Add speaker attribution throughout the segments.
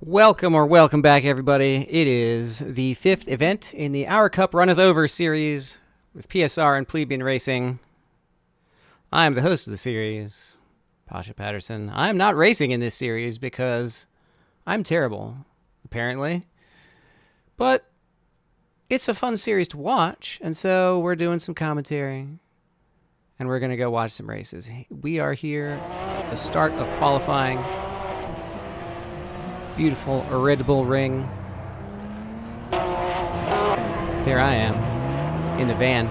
Speaker 1: Welcome back, everybody. It is the 5th event in the Our Cup Runneth Over series with PSR and Plebeian Racing. I am the host of the series, Pasha Patterson. I am not racing in this series because I'm terrible, apparently. But it's a fun series to watch, and so we're doing some commentary, and we're going to go watch some races. We are here at the start of qualifying. Beautiful Red Bull Ring. There I am, in the van.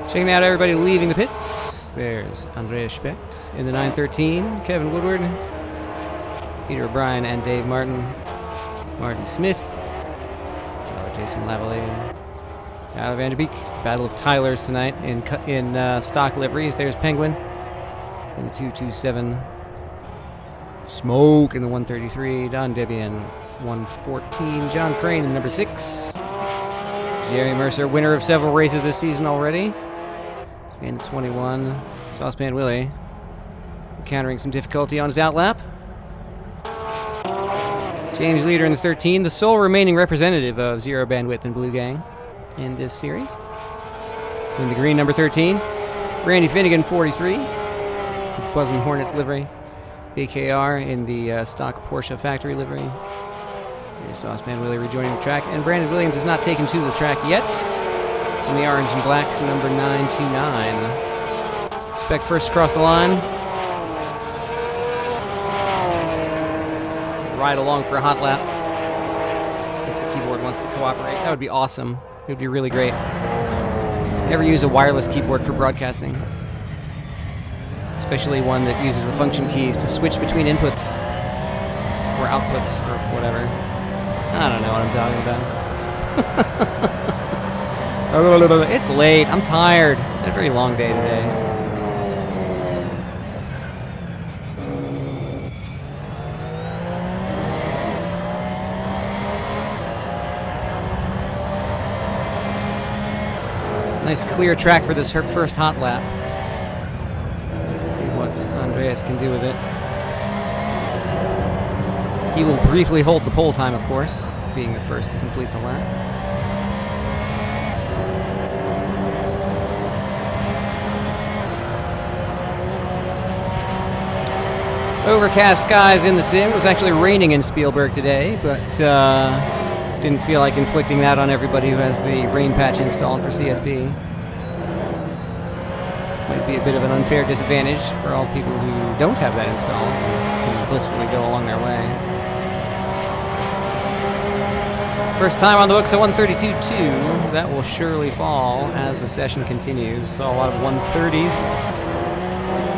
Speaker 1: Checking out everybody leaving the pits. There's Andreas Specht in the 913, Kevin Woodward, Peter O'Brien, and Dave Martin. Martin Smith, Tyler Jason Lavalley, Tyler Van Der Beek. Battle of Tylers tonight in stock liveries. There's Penguin in the 227. Smoke in the 133, Don Debian 114, John Crane in the number 6, Jerry Mercer, winner of several races this season already, in the 21, Saucepan Willie, encountering some difficulty on his outlap. James Leader in the 13, the sole remaining representative of Zero Bandwidth and Blue Gang in this series. In the green, number 13, Randy Finnegan 43, Buzzin' Hornets livery. BKR in the stock Porsche factory livery. Here's Saucepan Willie rejoining the track. And Brandon Williams is not taken to the track yet. In the orange and black, number 929. Specht first across the line. Ride along for a hot lap. If the keyboard wants to cooperate, that would be awesome. It would be really great. Never use a wireless keyboard for broadcasting. Especially one that uses the function keys to switch between inputs or outputs or whatever. I don't know what I'm talking about. It's late. I'm tired. Had a very long day today. Nice clear track for this first hot lap. See what Andreas can do with it. He will briefly hold the pole time, of course, being the first to complete the lap. Overcast skies in the sim. It was actually raining in Spielberg today, but didn't feel like inflicting that on everybody who has the rain patch installed for CSB. Might be a bit of an unfair disadvantage for all people who don't have that installed and can blissfully go along their way. First time on the books at 132.2. That will surely fall as the session continues. Saw a lot of 130s.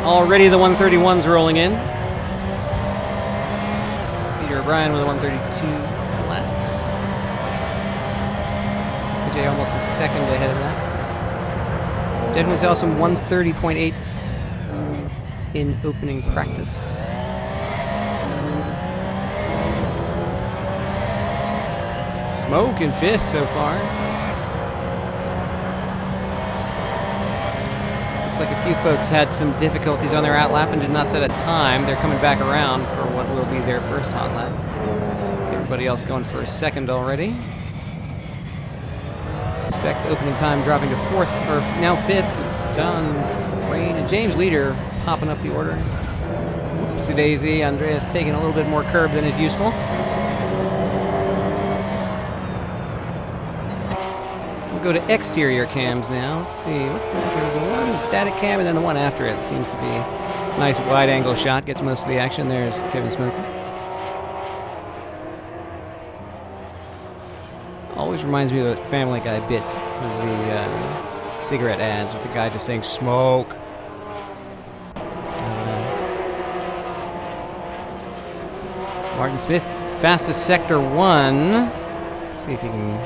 Speaker 1: Already the 131s rolling in. Peter O'Brien with a 132 flat. CJ almost a second ahead of that. Definitely saw some 130.8s in opening practice. Smoke in 5th so far. Looks like a few folks had some difficulties on their outlap and did not set a time. They're coming back around for what will be their first hot lap. Everybody else going for a second already. Specht's opening time dropping to 4th, or now 5th. Don Wayne and James Leader popping up the order. Whoopsie daisy. Andreas taking a little bit more curb than is useful. We'll go to exterior cams now. Let's see. There was one static cam and then the one after it. Seems to be a nice wide angle shot. Gets most of the action. There's Kevin Smoker. Always reminds me of the Family Guy bit of the cigarette ads with the guy just saying smoke. Martin Smith, fastest sector 1. Let's see if he can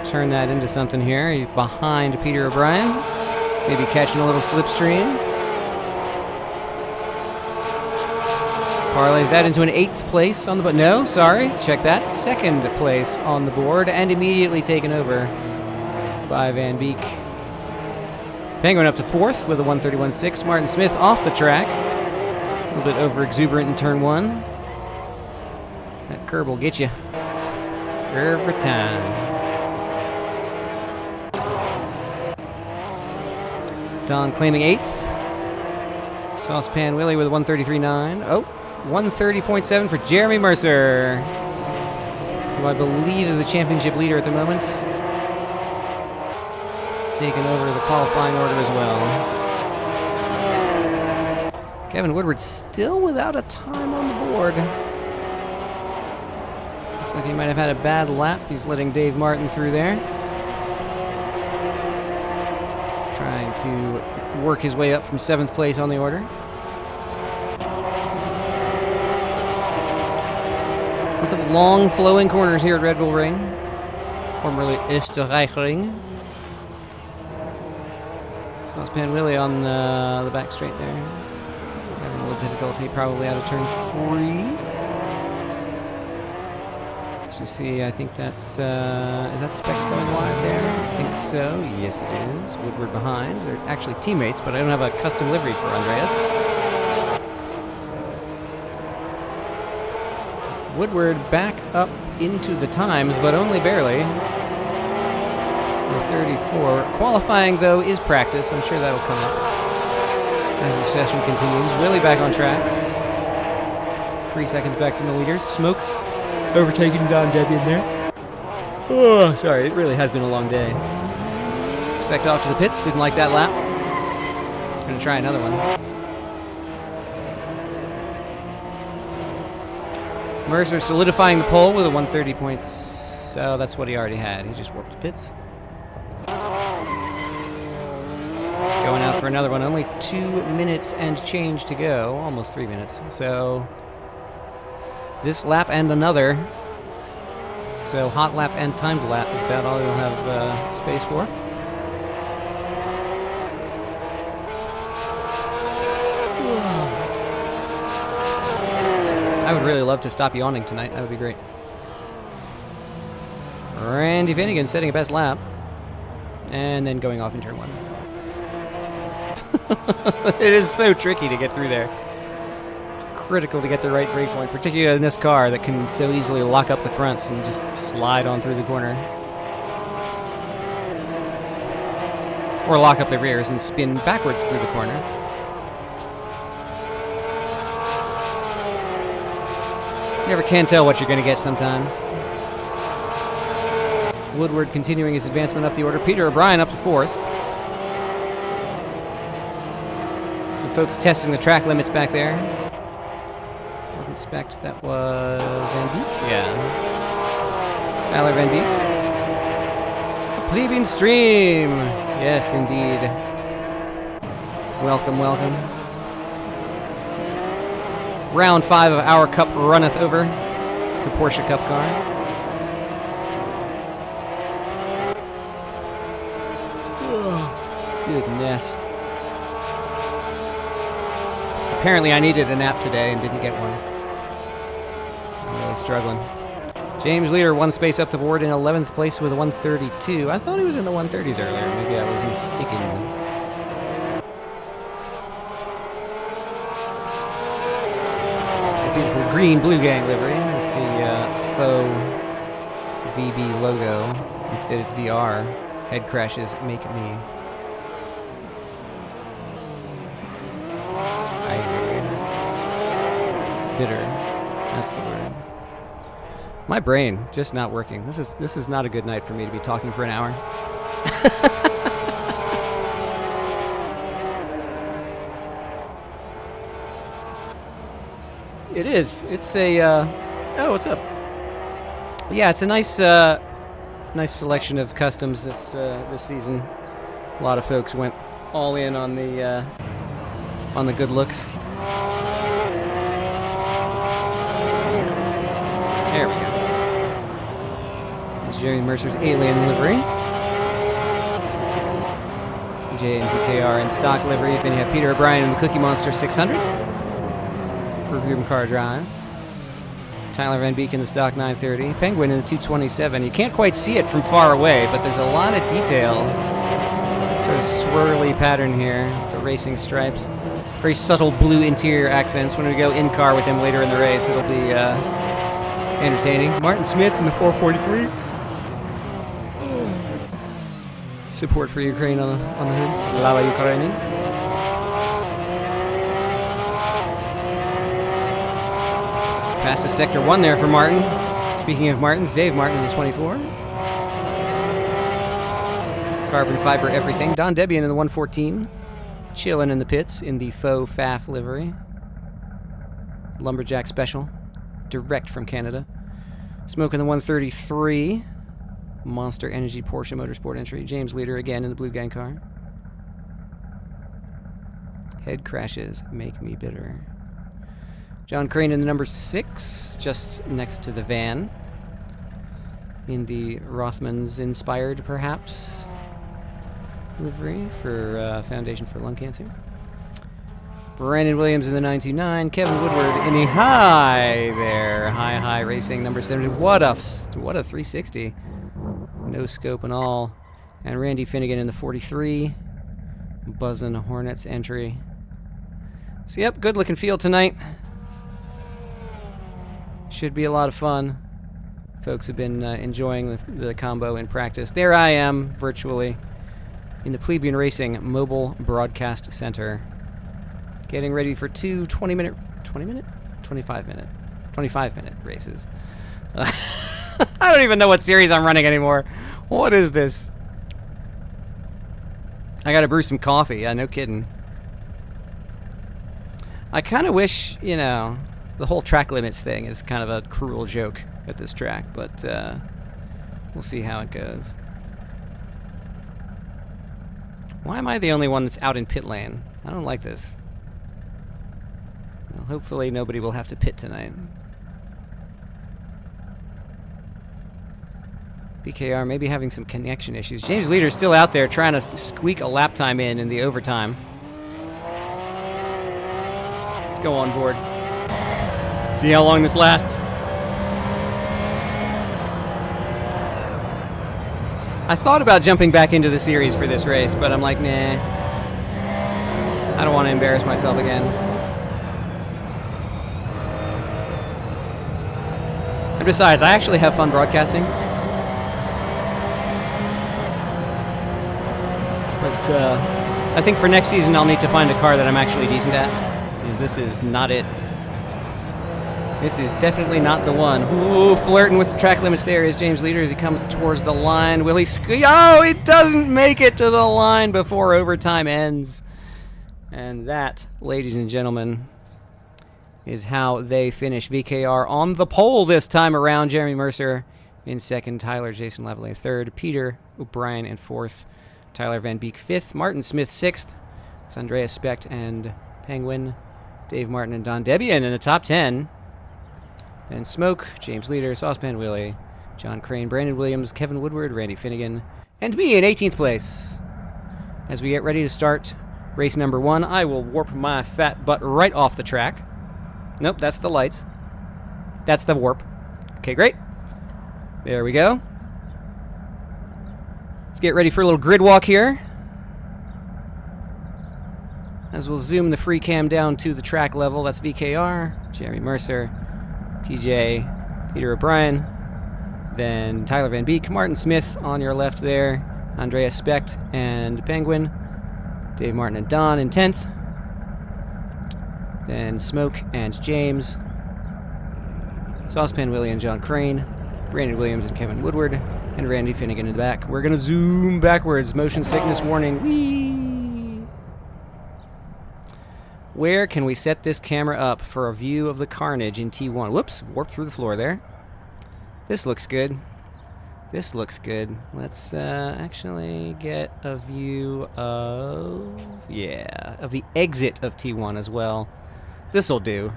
Speaker 1: turn that into something here. He's behind Peter O'Brien. Maybe catching a little slipstream. Parlays that into an 8th place on the board. No, sorry. Check that. 2nd place on the board and immediately taken over by Van Beek. Penguin up to 4th with a 131.6. Martin Smith off the track. A little bit over exuberant in turn 1. That curb will get you every time. Don claiming 8th. Saucepan Willie with a 133.9. Oh, 130.7 for Jeremy Mercer, who I believe is the championship leader at the moment. Taking over the qualifying order as well. Kevin Woodward still without a time on the board. Looks like he might have had a bad lap. He's letting Dave Martin through there. Trying to work his way up from 7th place on the order. Lots of long flowing corners here at Red Bull Ring, formerly Österreichring. Saucepan Willie on the back straight there. Having a little difficulty probably out of turn 3. So we see, I think that's, is that Speck going wide there? I think so. Yes, it is. Woodward behind. They're actually teammates, but I don't have a custom livery for Andreas. Woodward back up into the times, but only barely. 34. Qualifying, though, is practice. I'm sure that'll come up as the session continues. Willie back on track. 3 seconds back from the leaders. Smoke overtaking Don Debian there. Oh, sorry, it really has been a long day. Specked off to the pits, didn't like that lap. Gonna try another one. Mercer solidifying the pole with a 130 points. Oh, that's what he already had. He just warped the pits. Going out for another one. Only 2 minutes and change to go. Almost 3 minutes. So this lap and another. So hot lap and timed lap is about all you'll have space for. I would really love to stop yawning tonight. That would be great. Randy Finnegan setting a best lap. And then going off in turn 1. It is so tricky to get through there. Critical to get the right brake point, particularly in this car that can so easily lock up the fronts and just slide on through the corner. Or lock up the rears and spin backwards through the corner. You never can tell what you're going to get sometimes. Woodward continuing his advancement up the order. Peter O'Brien up to 4th. The folks testing the track limits back there. Wasn't Specked, that was Van Beek? Yeah. Tyler Van Beek. A plebeian stream! Yes, indeed. Welcome, welcome. Round 5 of our Cup runneth over. The Porsche Cup car. Oh, goodness. Apparently I needed a nap today and didn't get one. I'm really struggling. James Leader 1 space up the board in 11th place with a 132. I thought he was in the 130s earlier. Maybe I was mistaken. Beautiful green Blue Gang livery with the faux VB logo. Instead it's VR. Head crashes make me. Bitter. That's the word. My brain just not working. This is not a good night for me to be talking for an hour. It is. It's a. Oh, what's up? Yeah, it's a nice, nice selection of customs this season. A lot of folks went all in on the good looks. There we go. There's Jerry Mercer's Alien livery. PJ and PKR in stock liveries. Then you have Peter O'Brien in the Cookie Monster 600. Perfume car drive. Tyler Van Beek in the stock 930. Penguin in the 227. You can't quite see it from far away, but there's a lot of detail. Sort of swirly pattern here. The racing stripes. very subtle blue interior accents. When we go in car with him later in the race, it'll be entertaining. Martin Smith in the 443. Support for Ukraine on the hood. Slava Ukraini. Fastest sector 1 there for Martin. Speaking of Martins, Dave Martin in the 24. Carbon fiber everything. Don Debian in the 114. Chilling in the pits in the faux Pfaff livery. Lumberjack special. Direct from Canada. Smoke in the 133. Monster Energy Porsche Motorsport entry. James Leader again in the blue gang car. Head crashes make me bitter. John Crane in the number 6, just next to the van. In the Rothmans inspired, perhaps, livery for Foundation for Lung Cancer. Brandon Williams in the 99. Kevin Woodward in the high there. High racing number 70. What a 360. No scope and all. And Randy Finnegan in the 43. Buzzin' Hornets entry. So yep, good looking field tonight. Should be a lot of fun. Folks have been enjoying the combo in practice. There I am, virtually, in the Plebeian Racing Mobile Broadcast Center. Getting ready for two 25-minute races. I don't even know what series I'm running anymore. What is this? I gotta brew some coffee. Yeah, no kidding. I kind of wish, the whole track limits thing is kind of a cruel joke at this track, but we'll see how it goes. Why am I the only one that's out in pit lane? I don't like this. Well, hopefully nobody will have to pit tonight. BKR maybe having some connection issues. James Leader's still out there trying to squeak a lap time in the overtime. Let's go on board. See how long this lasts. I thought about jumping back into the series for this race, but I'm like, nah. I don't want to embarrass myself again. And besides, I actually have fun broadcasting. But I think for next season I'll need to find a car that I'm actually decent at, because this is not it. This is definitely not the one. Ooh, flirting with the track limits there is James Leader as he comes towards the line. Will he oh, he doesn't make it to the line before overtime ends. And that, ladies and gentlemen, is how they finish. VKR on the pole this time around. Jeremy Mercer in second. Tyler Jason Lavalley third. Peter O'Brien in fourth. Tyler Van Beek fifth. Martin Smith sixth. It's Andreas Specht and Penguin. Dave Martin and Don Debian in the top 10. Then Smoke, James Leader, Saucepan Willie, John Crane, Brandon Williams, Kevin Woodward, Randy Finnegan, and me in 18th place. As we get ready to start race number 1, I will warp my fat butt right off the track. Nope, that's the lights. That's the warp. Okay, great. There we go. Let's get ready for a little grid walk here. As we'll zoom the free cam down to the track level. That's VKR, Jeremy Mercer, TJ, Peter O'Brien, then Tyler Van Beek, Martin Smith on your left there, Andreas Specht and Penguin, Dave Martin and Don in 10th, then Smoke and James, Saucepan Willie and John Crane, Brandon Williams and Kevin Woodward, and Randy Finnegan in the back. We're going to zoom backwards. Motion sickness warning. Whee! Where can we set this camera up for a view of the carnage in T1? Whoops, warped through the floor there. This looks good. This looks good. Let's actually get a view of, of the exit of T1 as well. This'll do.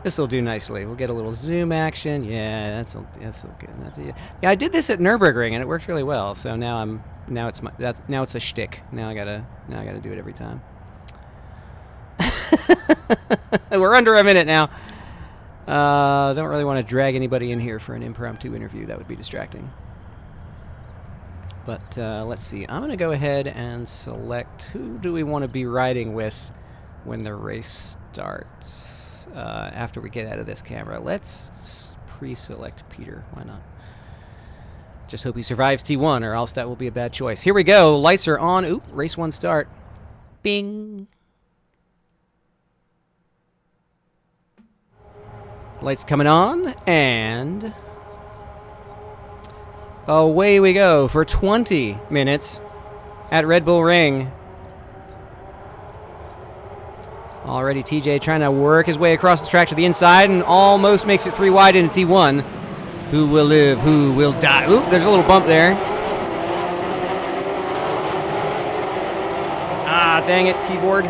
Speaker 1: This'll do nicely. We'll get a little zoom action. Yeah, that's good. Yeah, I did this at Nürburgring and it worked really well. So now it's a shtick. Now I gotta do it every time. We're under a minute now. Don't really want to drag anybody in here for an impromptu interview. That would be distracting. But let's see. I'm going to go ahead and select who do we want to be riding with when the race starts. After we get out of this camera, let's pre-select Peter. Why not? Just hope he survives T1, or else that will be a bad choice. Here we go. Lights are on. Oop, race 1 start. Bing. Lights coming on, and away we go for 20 minutes at Red Bull Ring. Already TJ trying to work his way across the track to the inside and almost makes it 3 wide into T1. Who will live? Who will die? Oop, there's a little bump there. Ah, dang it, keyboard.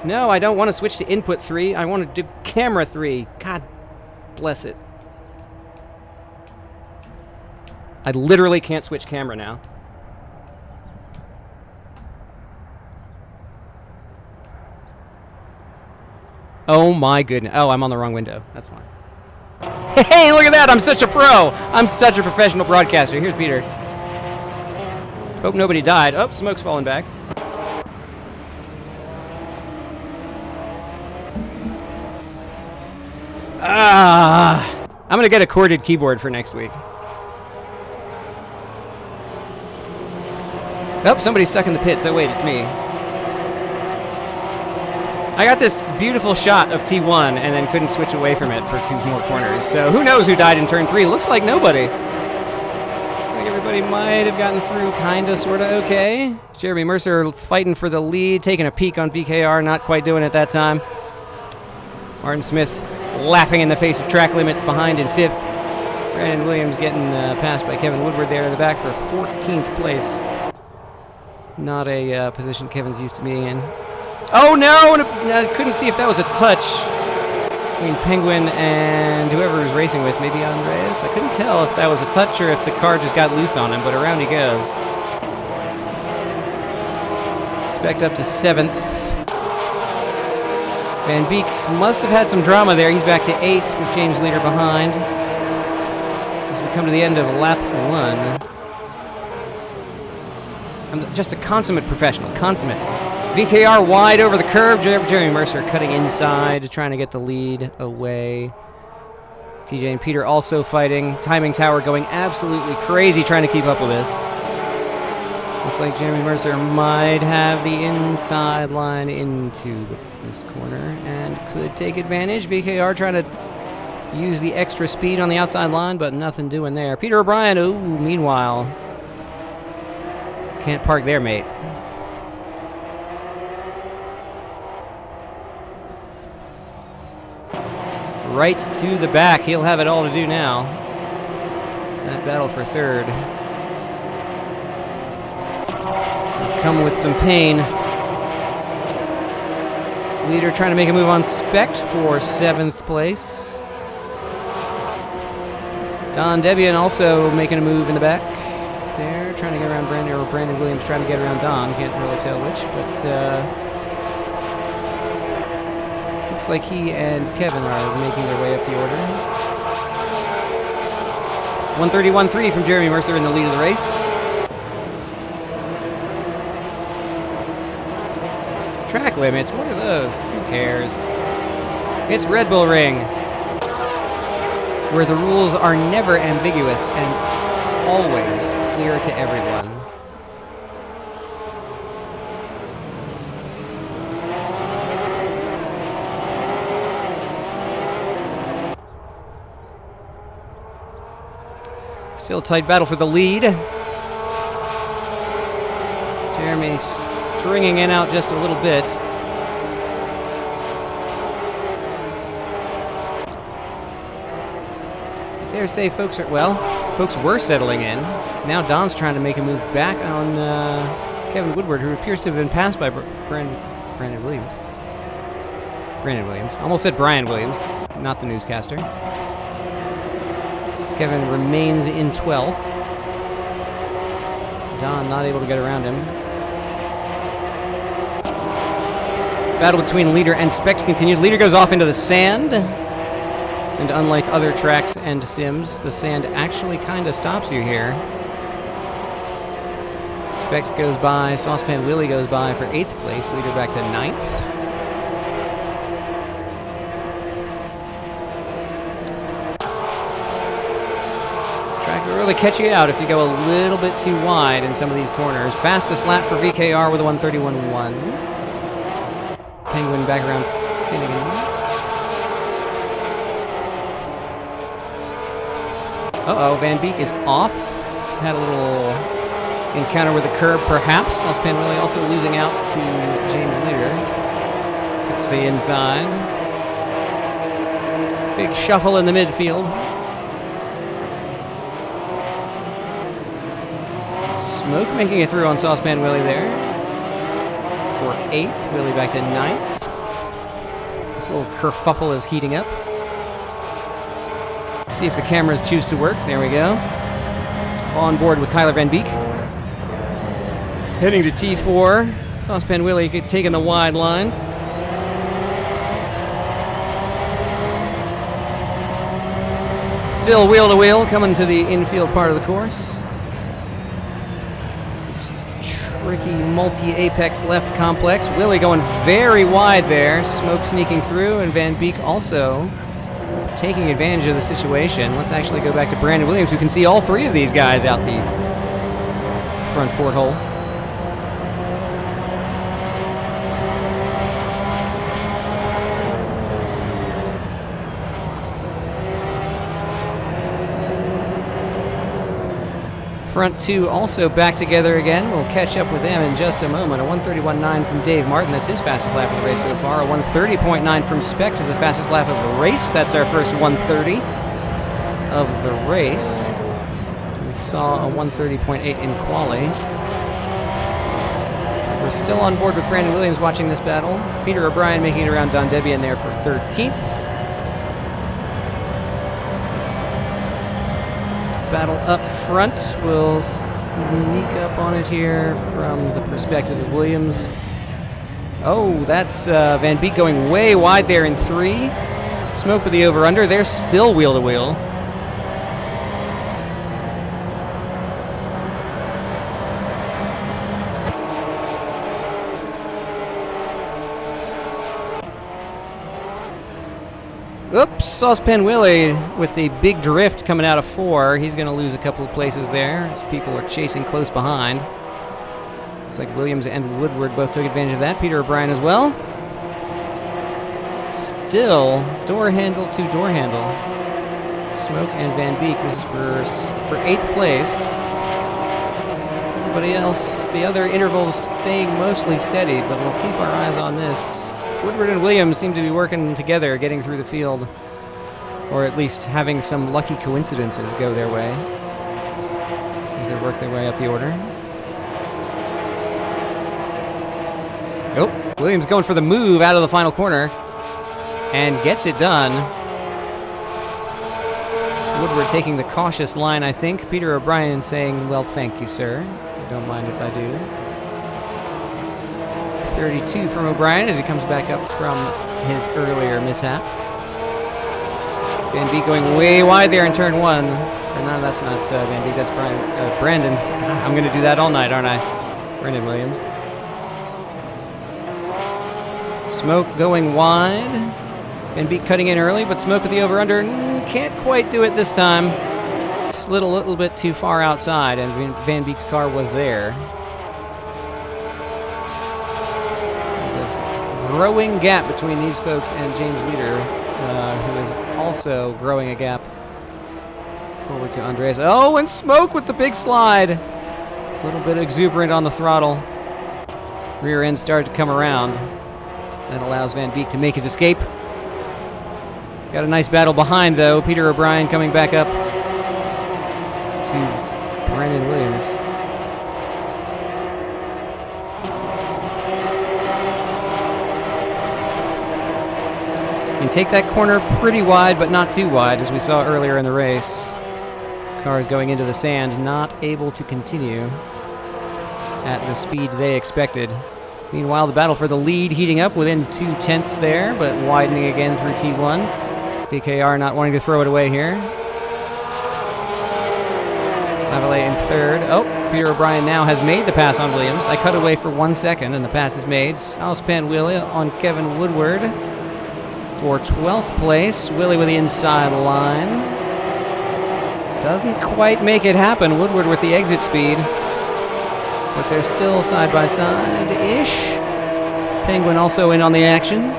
Speaker 1: No, I don't want to switch to input 3. I want to do camera 3. God bless it. I literally can't switch camera now. Oh my goodness. Oh, I'm on the wrong window. That's fine. Hey, look at that! I'm such a pro! I'm such a professional broadcaster. Here's Peter. Hope nobody died. Oh, smoke's falling back. I'm gonna get a corded keyboard for next week. Oh, somebody's stuck in the pits. Oh wait, it's me. I got this beautiful shot of T1 and then couldn't switch away from it for 2 more corners. So who knows who died in turn 3? Looks like nobody. I think everybody might have gotten through kinda, sorta okay. Jeremy Mercer fighting for the lead, taking a peek on VKR, not quite doing it that time. Martin Smith laughing in the face of track limits behind in 5th. Brandon Williams getting passed by Kevin Woodward there in the back for 14th place. Not a position Kevin's used to being in. Oh no! I couldn't see if that was a touch between Penguin and whoever he was racing with. Maybe Andreas? I couldn't tell if that was a touch or if the car just got loose on him, but around he goes. Spec'd up to 7th. Van Beek must have had some drama there. He's back to 8th with James Leader behind. As we come to the end of lap 1. I'm just a consummate professional. Consummate. VKR wide over the curb. Jeremy Mercer cutting inside, trying to get the lead away. TJ and Peter also fighting. Timing tower going absolutely crazy, trying to keep up with this. Looks like Jeremy Mercer might have the inside line into this corner and could take advantage. VKR trying to use the extra speed on the outside line, but nothing doing there. Peter O'Brien, ooh, meanwhile, can't park there, mate. Right to the back. He'll have it all to do now. That battle for 3rd has come with some pain. Leader trying to make a move on Specht for 7th place. Don Debian also making a move in the back there, trying to get around Brandon Williams trying to get around Don. Can't really tell which, but looks like he and Kevin are making their way up the order. 131.3 from Jeremy Mercer in the lead of the race. Track limits, what are those? Who cares? It's Red Bull Ring, where the rules are never ambiguous and always clear to everyone. Still a tight battle for the lead. Jeremy's stringing in out just a little bit. I dare say folks were settling in. Now Don's trying to make a move back on Kevin Woodward, who appears to have been passed by Brandon Williams. Brandon Williams. Almost said Brian Williams. It's not the newscaster. Kevin remains in 12th. Don not able to get around him. Battle between Leader and Specht continued. Leader goes off into the sand. And unlike other tracks and sims, the sand actually kind of stops you here. Respect goes by. Saucepan Willie goes by for 8th place. Leader back to 9th. This track will really catch you out if you go a little bit too wide in some of these corners. Fastest lap for VKR with a 1:31.1. Penguin back around Finnegan. Uh-oh, Van Beek is off. Had a little encounter with the curb, perhaps. Saucepan Willie also losing out to James Leader. Gets the inside. Big shuffle in the midfield. Smoke making it through on Saucepan Willie there. For 8th, Willie back to 9th. This little kerfuffle is heating up. See if the cameras choose to work. There we go. On board with Tyler Van Beek. Heading to T4. Saucepan Willie taking the wide line. Still wheel to wheel, coming to the infield part of the course. This tricky multi-apex left complex. Willie going very wide there. Smoke sneaking through, and Van Beek also taking advantage of the situation. Let's actually go back to Brandon Williams, who can see all three of these guys out the front porthole. Front two also back together again. We'll catch up with them in just a moment. A 1:31.9 from Dave Martin. That's his fastest lap of the race so far. A 1:30.9 from Specht is the fastest lap of the race. That's our first 1:30 of the race. We saw a 1:30.8 in Quali. We're still on board with Brandon Williams watching this battle. Peter O'Brien making it around Don Debian there for 13th. Battle up front. We'll sneak up on it here from the perspective of Williams. Oh, that's Van Beek going way wide there in 3. Smoke with the over-under. They're still wheel-to-wheel. Oops, Saucepan Willie with the big drift coming out of 4. He's going to lose a couple of places there as people are chasing close behind. Looks like Williams and Woodward both took advantage of that. Peter O'Brien as well. Still door handle to door handle. Smoke and Van Beek. This is for 8th place. Everybody else, the other intervals staying mostly steady, but we'll keep our eyes on this. Woodward and Williams seem to be working together, getting through the field, or at least having some lucky coincidences go their way as they work their way up the order. Oh, Williams going for the move out of the final corner and gets it done. Woodward taking the cautious line, I think. Peter O'Brien saying, well, thank you, sir. Don't mind if I do. 32 from O'Brien as he comes back up from his earlier mishap. Van Beek going way wide there in turn 1. Or no, that's not Van Beek, that's Brandon. God, I'm going to do that all night, aren't I? Brandon Williams. Smoke going wide. Van Beek cutting in early, but Smoke with the over-under. Can't quite do it this time. Slid a little bit too far outside, and Van Beek's car was there. Growing gap between these folks and James Leader, who is also growing a gap forward to Andreas. Oh, and Smoke with the big slide. A little bit exuberant on the throttle. Rear end started to come around. That allows Van Beek to make his escape. Got a nice battle behind, though. Peter O'Brien coming back up to Brandon Williams. Can take that corner pretty wide, but not too wide, as we saw earlier in the race. Cars going into the sand, not able to continue at the speed they expected. Meanwhile, the battle for the lead heating up within 2/10 there, but widening again through T1. VKR not wanting to throw it away here. Lavallee in 3rd. Oh, Peter O'Brien now has made the pass on Williams. I cut away for 1 second, and the pass is made. Alspan Willie on Kevin Woodward for 12th place. Willie with the inside line. Doesn't quite make it happen. Woodward with the exit speed. But they're still side by side-ish. Penguin also in on the action.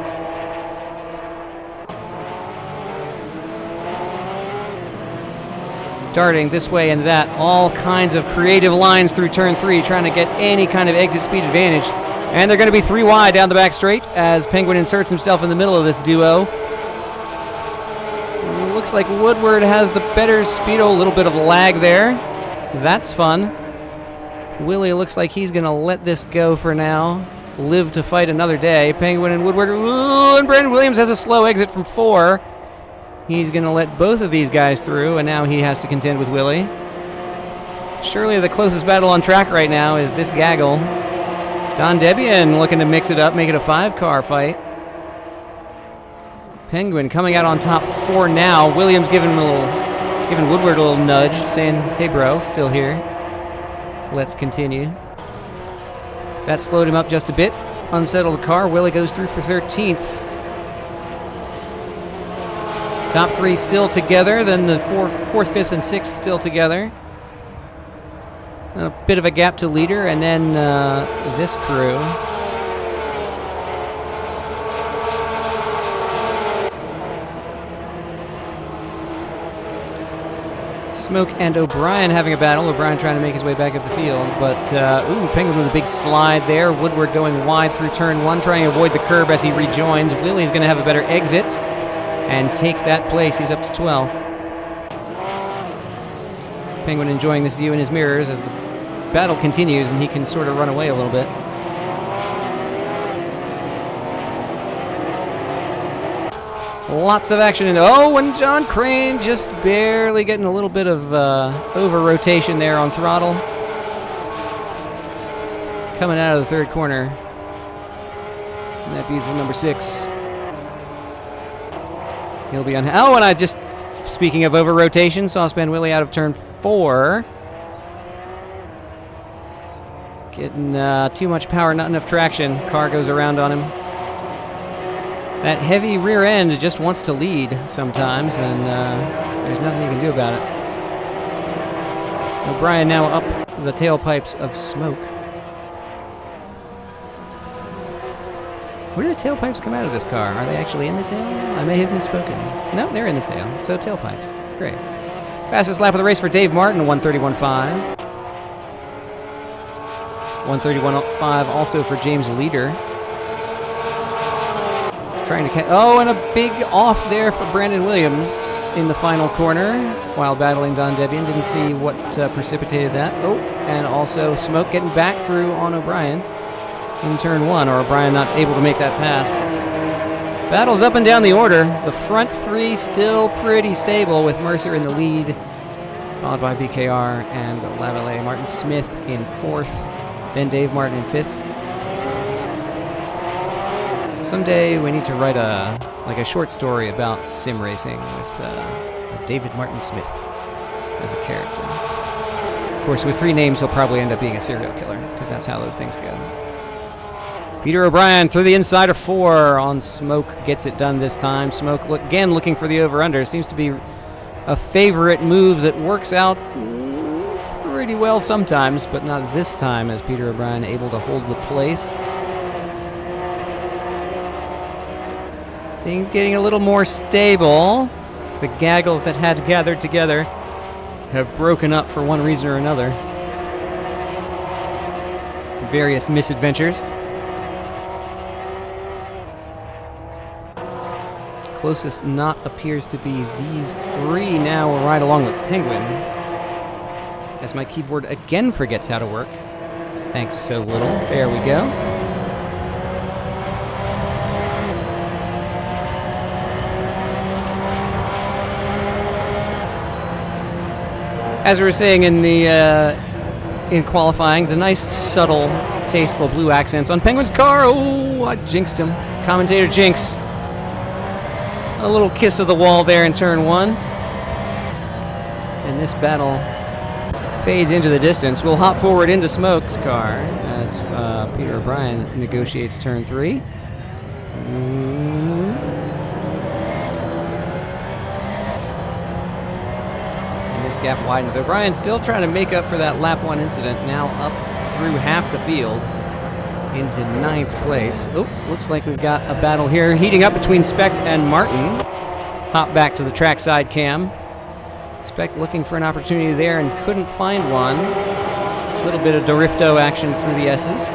Speaker 1: Darting this way and that, all kinds of creative lines through turn 3, trying to get any kind of exit speed advantage. And they're going to be 3 wide down the back straight as Penguin inserts himself in the middle of this duo. Looks like Woodward has the better speed. A little bit of lag there. That's fun. Willie looks like he's going to let this go for now. Live to fight another day. Penguin and Woodward. Ooh, and Brandon Williams has a slow exit from 4. He's going to let both of these guys through, and now he has to contend with Willie. Surely the closest battle on track right now is this gaggle. Don Debian looking to mix it up, make it a 5-car fight. Penguin coming out on top 4 now. Williams giving Woodward a little nudge, saying, "Hey bro, still here. Let's continue." That slowed him up just a bit. Unsettled car. Willie goes through for 13th. Top 3 still together, then the 4th, 5th, and 6th still together. A bit of a gap to leader, and then this crew. Smoke and O'Brien having a battle. O'Brien trying to make his way back up the field, but Penguin with a big slide there. Woodward going wide through turn 1, trying to avoid the curb as he rejoins. Willie's going to have a better exit and take that place. He's up to 12th. Penguin enjoying this view in his mirrors as the battle continues, and he can sort of run away a little bit. Lots of action. And John Crane just barely getting a little bit of over-rotation there on throttle. Coming out of the 3rd corner. And that beautiful number 6. He'll be on. Oh, and I just, speaking of over rotation, Saucepan Willie out of turn 4. Getting too much power, not enough traction. Car goes around on him. That heavy rear end just wants to lead sometimes, and there's nothing you can do about it. O'Brien now up the tailpipes of smoke. Where do the tailpipes come out of this car? Are they actually in the tail? I may have misspoken. No, they're in the tail. So tailpipes. Great. Fastest lap of the race for Dave Martin, 1:31.5. 1:31.5 also for James Leader. Trying to and a big off there for Brandon Williams in the final corner while battling Don Debian. Didn't see what precipitated that. Oh, and also Smoke getting back through on O'Brien in turn 1, or O'Brien not able to make that pass. Battles up and down the order. The front 3 still pretty stable with Mercer in the lead, followed by BKR and Lavallee. Martin Smith in 4th, then Dave Martin in 5th. Someday we need to write a short story about sim racing with David Martin Smith as a character. Of course, with 3 names, he'll probably end up being a serial killer, because that's how those things go. Peter O'Brien through the inside of 4 on Smoke. Gets it done this time. Smoke again looking for the over-under. Seems to be a favorite move that works out pretty well sometimes, but not this time, as Peter O'Brien able to hold the place. Things getting a little more stable. The gaggles that had gathered together have broken up for one reason or another. Various misadventures. Closest knot appears to be these 3 now, right along with Penguin. As my keyboard again forgets how to work. Thanks so little. There we go. As we were saying in qualifying, the nice, subtle, tasteful blue accents on Penguin's car. Oh, I jinxed him. Commentator jinx. A little kiss of the wall there in turn 1. And this battle fades into the distance. We'll hop forward into Smoke's car as Peter O'Brien negotiates turn 3. And this gap widens. O'Brien still trying to make up for that lap 1 incident. Now up through half the field into 9th place. Oh, looks like we've got a battle here heating up between Specht and Martin. Hop back to the trackside cam. Specht looking for an opportunity there and couldn't find one. A little bit of Dorifto action through the S's.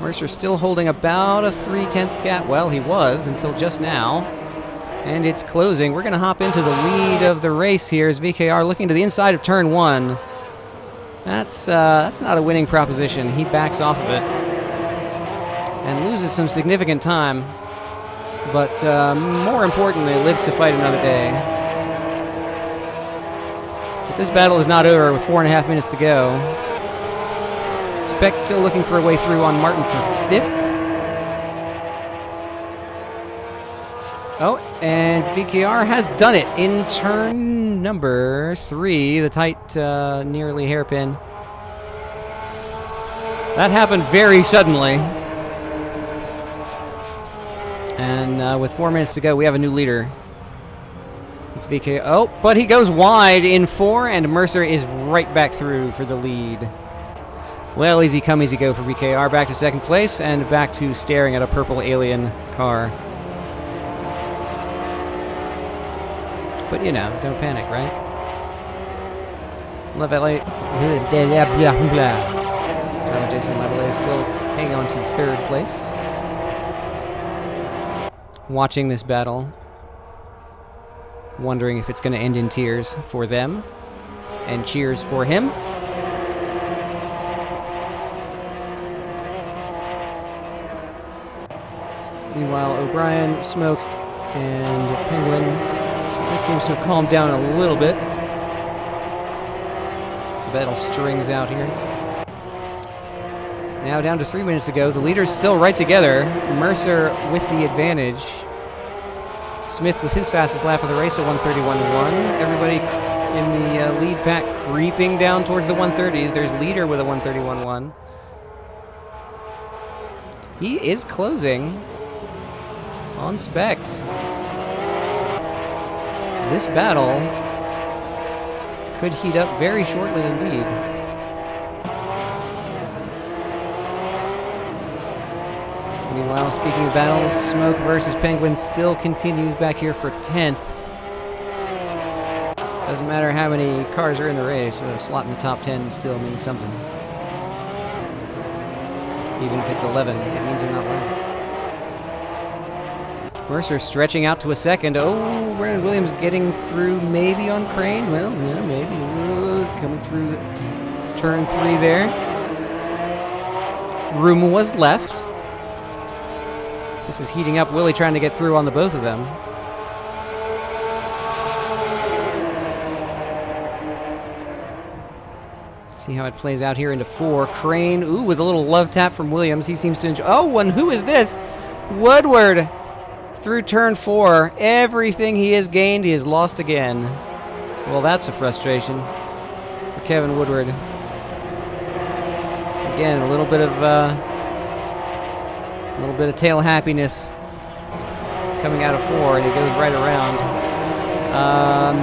Speaker 1: Mercer still holding about a 3/10 gap. Well, he was until just now. And it's closing. We're going to hop into the lead of the race here as VKR looking to the inside of turn 1. That's not a winning proposition. He backs off of it and loses some significant time, but more importantly, lives to fight another day. But this battle is not over with 4.5 minutes to go. Specht still looking for a way through on Martin for 5th. Oh, and VKR has done it in turn number 3, the tight, nearly hairpin. That happened very suddenly. And with 4 minutes to go, we have a new leader. It's VKR. Oh, but he goes wide in 4, and Mercer is right back through for the lead. Well, easy come, easy go for VKR. Back to 2nd place, and back to staring at a purple alien car. But, you know, don't panic, right? Lavallee. Jason Lavallee is still hanging on to 3rd place. Watching this battle. Wondering if it's going to end in tears for them. And cheers for him. Meanwhile, O'Brien, Smoke, and Penguin. This seems to have calmed down a little bit. So battle strings out here. Now down to 3 minutes to go. The leaders still right together. Mercer with the advantage. Smith with his fastest lap of the race at 1:31.1. Everybody in the lead pack creeping down towards the 130s. There's leader with a 1:31.1. He is closing on Specht. This battle could heat up very shortly indeed. Meanwhile, speaking of battles, Smoke versus Penguin still continues back here for 10th. Doesn't matter how many cars are in the race, a slot in the top 10 still means something. Even if it's 11, it means they're not last. Mercer stretching out to a 2nd. Oh, Brandon Williams getting through maybe on Crane. Well, yeah, maybe. Coming through turn 3 there. Room was left. This is heating up. Willie trying to get through on the both of them. See how it plays out here into 4. Crane, ooh, with a little love tap from Williams. He seems to enjoy. Oh, and who is this? Woodward. Through turn 4, everything he has gained, he has lost again. Well, that's a frustration for Kevin Woodward. Again, a little bit of tail happiness coming out of 4, and he goes right around.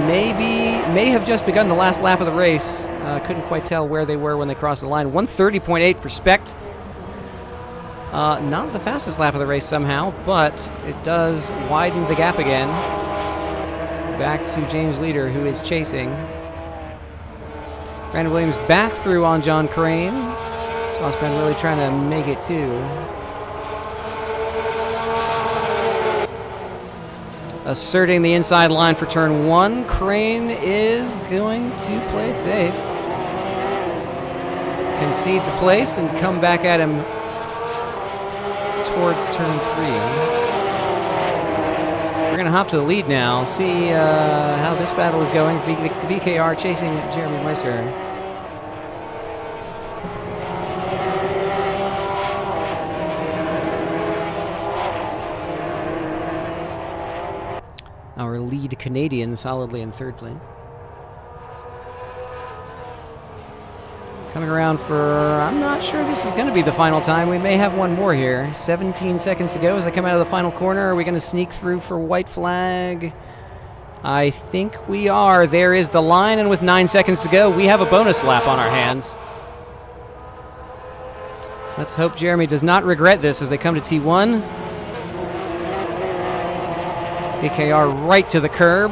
Speaker 1: May have just begun the last lap of the race. Couldn't quite tell where they were when they crossed the line. 1:30.8 for Specht. Not the fastest lap of the race somehow, but it does widen the gap again. Back to James Leader, who is chasing. Brandon Williams back through on John Crane. Saucepan really trying to make it too. Asserting the inside line for turn 1. Crane is going to play it safe. Concede the place and come back at him towards turn 3. We're going to hop to the lead now, see how this battle is going. VKR chasing Jeremy Mercer. Our lead Canadian solidly in third place. Coming around for, I'm not sure this is going to be the final time. We may have one more here. 17 seconds to go as they come out of the final corner. Are we going to sneak through for white flag? I think we are. There is the line, and with 9 seconds to go, we have a bonus lap on our hands. Let's hope Jeremy does not regret this as they come to T1. AKR right to the curb.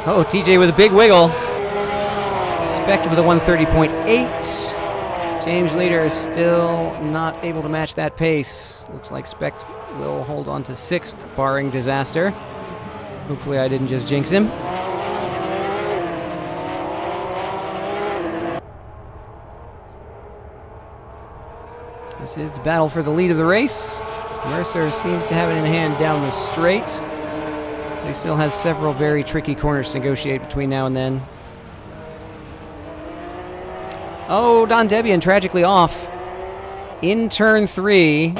Speaker 1: Oh, TJ with a big wiggle. Specht with a 130.8. James Leader is still not able to match that pace. Looks like Specht will hold on to 6th, barring disaster. Hopefully I didn't just jinx him. This is the battle for the lead of the race. Mercer seems to have it in hand down the straight. He still has several very tricky corners to negotiate between now and then. Oh, Don Debian tragically off in turn 3.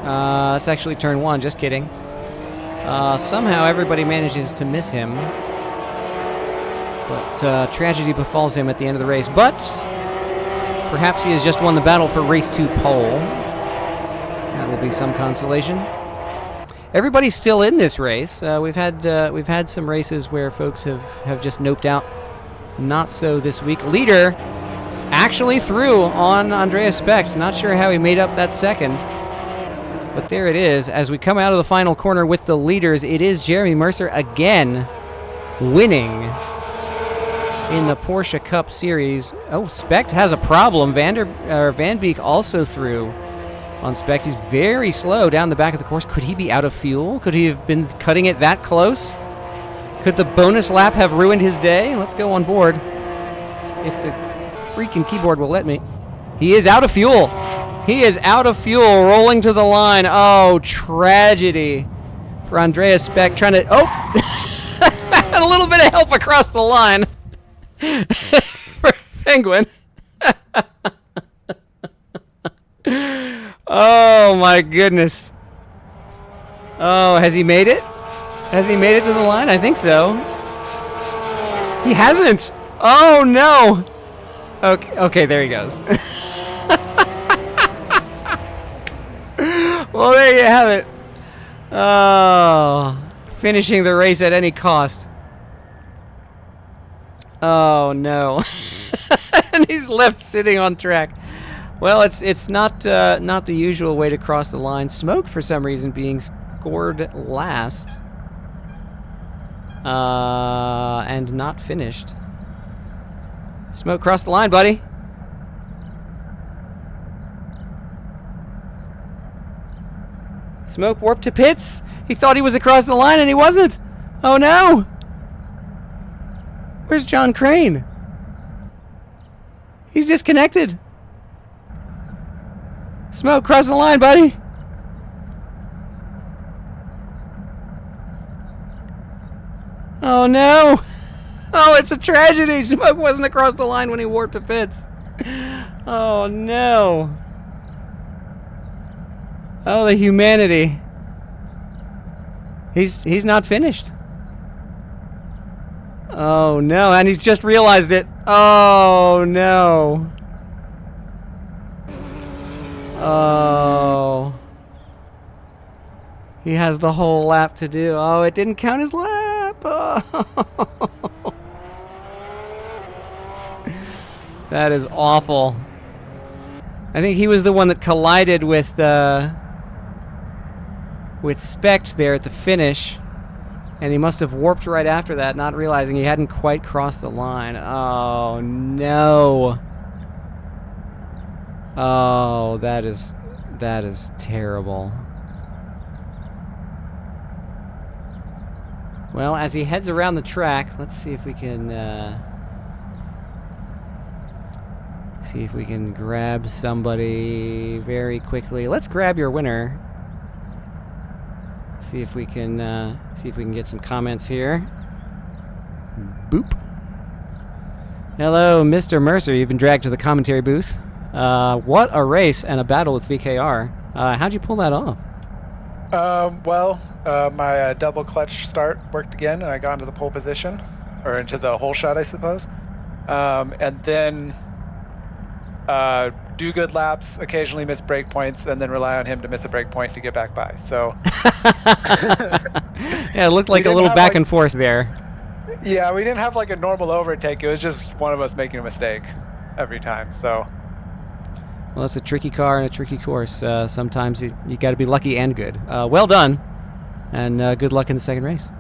Speaker 1: That's actually turn 1, just kidding. Somehow everybody manages to miss him. But tragedy befalls him at the end of the race. But perhaps he has just won the battle for race 2 pole. That will be some consolation. Everybody's still in this race. We've had some races where folks have just noped out. Not so this week. Leader actually through on Andreas Specht. Not sure how he made up that second. But there it is. As we come out of the final corner with the leaders, it is Jeremy Mercer again winning in the Porsche Cup Series. Oh, Specht has a problem. Van Beek also through on Specht. He's very slow down the back of the course. Could he be out of fuel? Could he have been cutting it that close? Could the bonus lap have ruined his day? Let's go on board. If the freaking keyboard will let me. He is out of fuel. He is out of fuel, rolling to the line. Oh, tragedy for Andreas Specht trying to... Oh! A little bit of help across the line for Penguin. Oh, my goodness. Oh, has he made it? Has he made it to the line? I think so. He hasn't. Oh, no. Okay, there he goes. Well, there you have it. Oh, finishing the race at any cost. Oh, no. And he's left sitting on track. Well, it's not the usual way to cross the line. Smoke, for some reason, being scored last. And not finished. Smoke, cross the line, buddy. Smoke warped to pits. He thought he was across the line and he wasn't. Oh no! Where's John Crane? He's disconnected. Smoke, cross the line, buddy. Oh no! Oh, it's a tragedy. Smoke wasn't across the line when he warped to pits. Oh no! Oh, the humanity. He's not finished. Oh no, and he's just realized it. Oh no. Oh. He has the whole lap to do. Oh, it didn't count his lap. Oh. That is awful. I think he was the one that collided with Specht there at the finish, and he must have warped right after that, not realizing he hadn't quite crossed the line. Oh no. Oh, that is terrible. Well, as he heads around the track, let's see if we can grab somebody very quickly. Let's grab your winner. See if we can get some comments here. Boop. Hello, Mr. Mercer. You've been dragged to the commentary booth. What a race and a battle with VKR. How'd you pull that off?
Speaker 2: My double clutch start worked again, and I got into the pole position, or into the hole shot, I suppose. And then do good laps, occasionally miss break points, and then rely on him to miss a break point to get back by. So
Speaker 1: Yeah, it looked like a little back and forth there.
Speaker 2: Yeah, we didn't have like a normal overtake. It was just one of us making a mistake every time. So,
Speaker 1: well, it's a tricky car and a tricky course. Sometimes you got to be lucky and good. Well done, and good luck in the second race.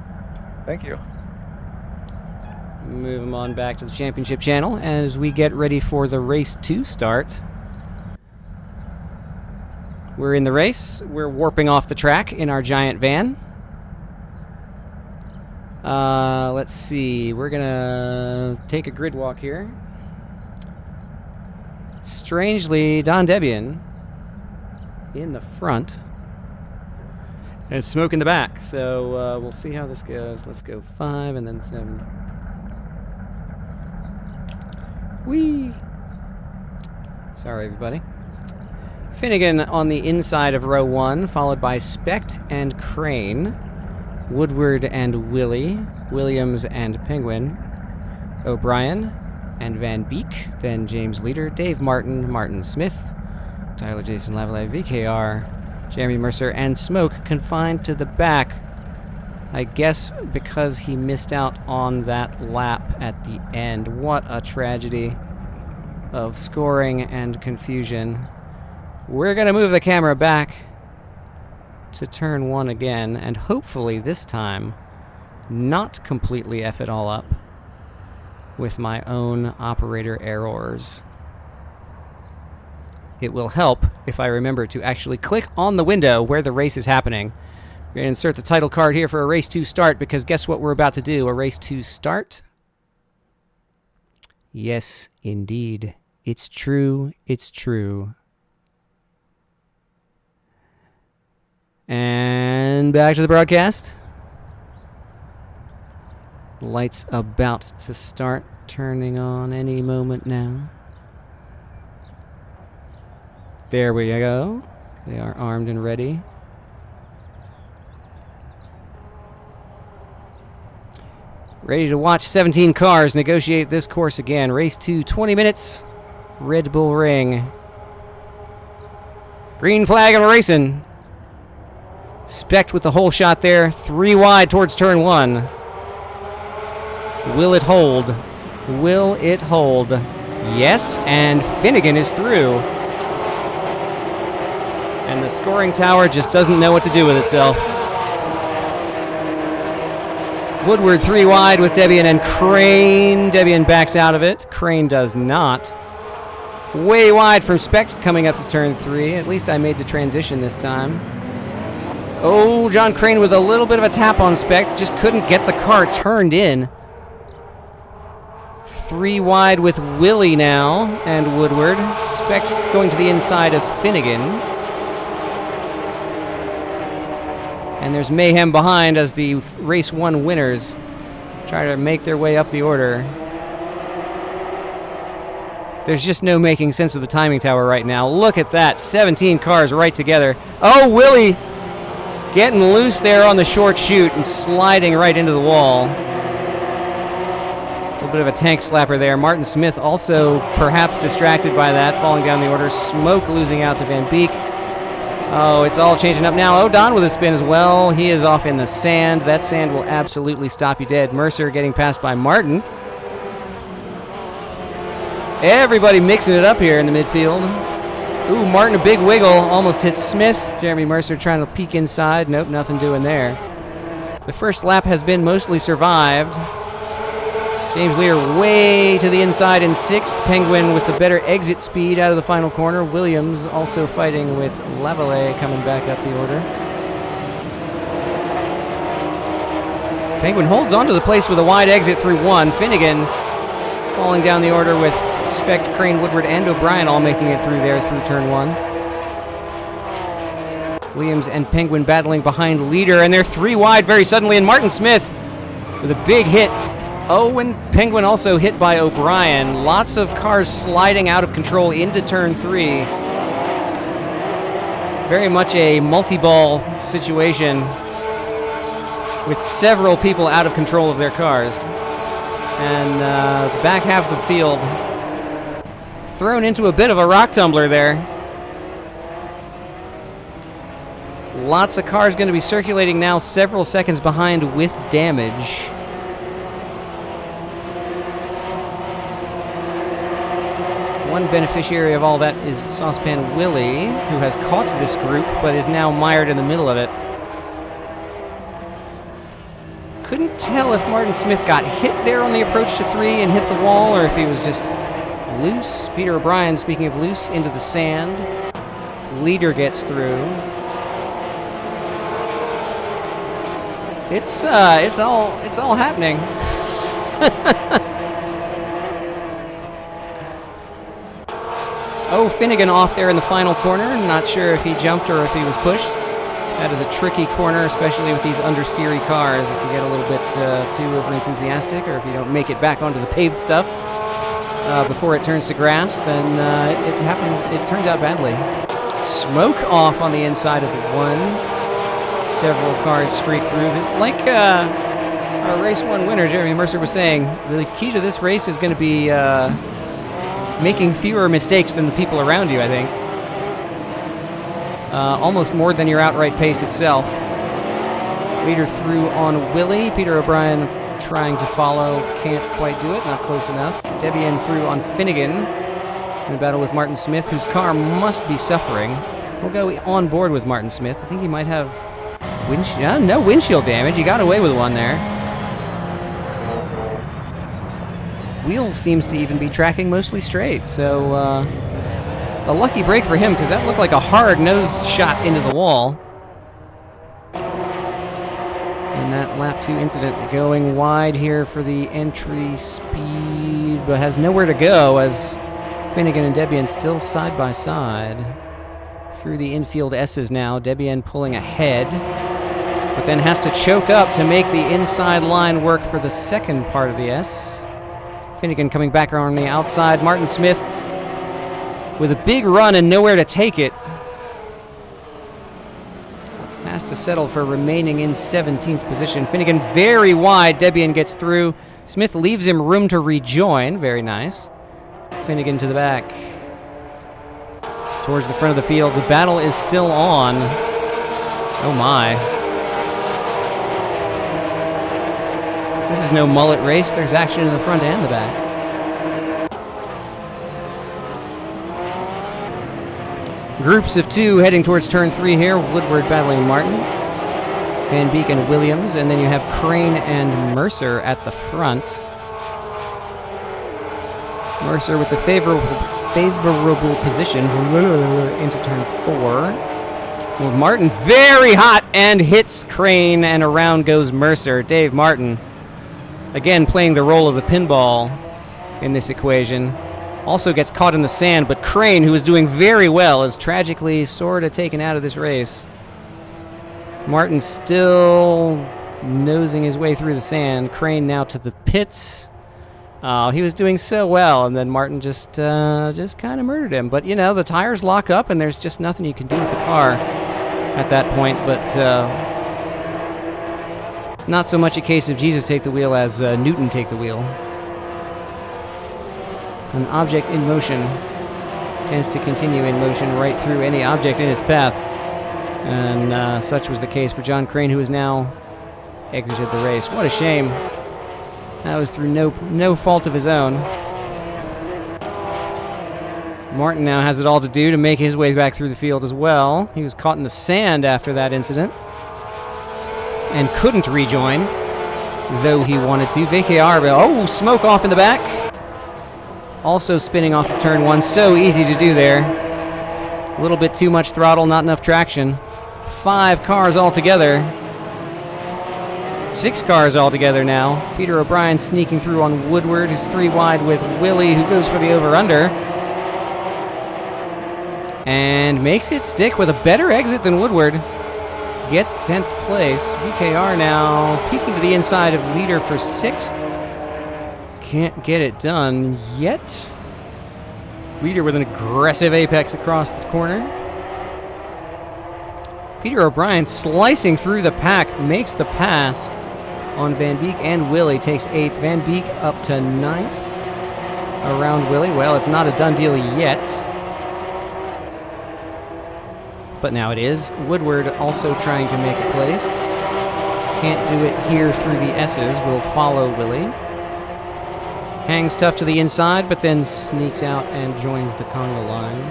Speaker 2: Thank you.
Speaker 1: Move them on back to the championship channel as we get ready for the race 2 start. We're in the race. We're warping off the track in our giant van. Let's see. We're gonna take a grid walk here. Strangely, Don Debian in the front and Smoke in the back. So we'll see how this goes. Let's go 5 and then 7. Whee! Sorry, everybody. Finnegan on the inside of row 1, followed by Specht and Crane, Woodward and Willie, Williams and Penguin, O'Brien and Van Beek, then James Leader, Dave Martin, Martin Smith, Tyler Jason Lavallee, VKR, Jeremy Mercer, and Smoke confined to the back. I guess because he missed out on that lap at the end. What a tragedy of scoring and confusion. We're going to move the camera back to turn 1 again, and hopefully this time not completely F it all up with my own operator errors. It will help if I remember to actually click on the window where the race is happening. We're going to insert the title card here for a race 2 start, because guess what we're about to do? A race 2 start? Yes, indeed. It's true. It's true. And back to the broadcast. Lights about to start turning on any moment now. There we go. They are armed and ready. Ready to watch 17 cars negotiate this course again. Race 2, 20 minutes. Red Bull Ring. Green flag and we're racing. Specht with the hole shot there. 3 wide towards turn 1. Will it hold? Will it hold? Yes, and Finnegan is through. And the scoring tower just doesn't know what to do with itself. Woodward 3 wide with Debian and Crane. Debian backs out of it. Crane does not. Way wide from Specht coming up to turn 3. At least I made the transition this time. Oh, John Crane with a little bit of a tap on Specht. Just couldn't get the car turned in. 3 wide with Willie now and Woodward. Specht going to the inside of Finnegan. And there's mayhem behind as the race 1 winners try to make their way up the order. There's just no making sense of the timing tower right now. Look at that. 17 cars right together. Oh, Willie getting loose there on the short chute and sliding right into the wall. A little bit of a tank slapper there. Martin Smith also perhaps distracted by that, falling down the order. Smoke losing out to Van Beek. Oh, it's all changing up now. O'Don with a spin as well. He is off in the sand. That sand will absolutely stop you dead. Mercer getting passed by Martin. Everybody mixing it up here in the midfield. Ooh, Martin a big wiggle. Almost hits Smith. Jeremy Mercer trying to peek inside. Nope, nothing doing there. The first lap has been mostly survived. James Lear way to the inside in 6th. Penguin with the better exit speed out of the final corner. Williams also fighting with Lavallee coming back up the order. Penguin holds on to the place with a wide exit through 1. Finnegan falling down the order with Specht, Crane, Woodward, and O'Brien all making it through there through turn 1. Williams and Penguin battling behind leader, and they're 3 wide very suddenly, and Martin Smith with a big hit. Oh, and Penguin also hit by O'Brien. Lots of cars sliding out of control into turn 3. Very much a multi-ball situation with several people out of control of their cars. And the back half of the field thrown into a bit of a rock tumbler there. Lots of cars going to be circulating now, several seconds behind with damage. One beneficiary of all that is Saucepan Willie, who has caught this group, but is now mired in the middle of it. Couldn't tell if Martin Smith got hit there on the approach to 3 and hit the wall, or if he was just loose. Peter O'Brien, speaking of loose, into the sand. Leader gets through. It's all happening. Oh, Finnegan off there in the final corner. Not sure if he jumped or if he was pushed. That is a tricky corner, especially with these understeery cars. If you get a little bit too over-enthusiastic, or if you don't make it back onto the paved stuff before it turns to grass, then it turns out badly. Smoke off on the inside of 1. Several cars streak through. Like our race 1 winner, Jeremy Mercer, was saying, the key to this race is going to be making fewer mistakes than the people around you, I think. Almost more than your outright pace itself. Leader through on Willie. Peter O'Brien trying to follow. Can't quite do it. Not close enough. Debian through on Finnegan. In a battle with Martin Smith, whose car must be suffering. We'll go on board with Martin Smith. I think he might have no windshield damage. He got away with one there. Wheel seems to even be tracking mostly straight, so a lucky break for him, because that looked like a hard nose shot into the wall. And that lap 2 incident going wide here for the entry speed, but has nowhere to go as Finnegan and Debian still side by side. Through the infield S's now, Debian pulling ahead, but then has to choke up to make the inside line work for the second part of the S. Finnegan coming back around on the outside. Martin Smith with a big run and nowhere to take it. Has to settle for remaining in 17th position. Finnegan very wide. Debian gets through. Smith leaves him room to rejoin. Very nice. Finnegan to the back. Towards the front of the field. The battle is still on. Oh my. This is no mullet race. There's action in the front and the back. Groups of 2 heading towards turn 3 here. Woodward battling Martin, Van Beek and Williams, and then you have Crane and Mercer at the front. Mercer with the favorable position into turn 4. Well, Martin very hot and hits Crane, and around goes Mercer. Dave Martin, again playing the role of the pinball in this equation. Also gets caught in the sand, but Crane, who is doing very well, is tragically sort of taken out of this race. Martin still nosing his way through the sand. Crane now to the pits. He was doing so well, and then Martin just kind of murdered him. But, you know, the tires lock up, and there's just nothing you can do with the car at that point. But not so much a case of Jesus take the wheel as Newton take the wheel. An object in motion tends to continue in motion right through any object in its path. And such was the case for John Crane, who has now exited the race. What a shame. That was through no fault of his own. Martin now has it all to do to make his way back through the field as well. He was caught in the sand after that incident and couldn't rejoin, though he wanted to. VKR, smoke off in the back. Also spinning off of turn 1. So easy to do there. A little bit too much throttle, not enough traction. 5 cars altogether. 6 cars altogether now. Peter O'Brien sneaking through on Woodward, who's 3 wide with Willie, who goes for the over-under. And makes it stick with a better exit than Woodward. Gets 10th place. VKR now peeking to the inside of leader for 6th. Can't get it done yet. Leader with an aggressive apex across the corner. Peter O'Brien slicing through the pack, makes the pass on Van Beek and Willie, takes 8th. Van Beek up to 9th around Willie. Well, it's not a done deal yet, but now it is. Woodward also trying to make a place. Can't do it here through the S's. Will follow Willie. Hangs tough to the inside, but then sneaks out and joins the conga line.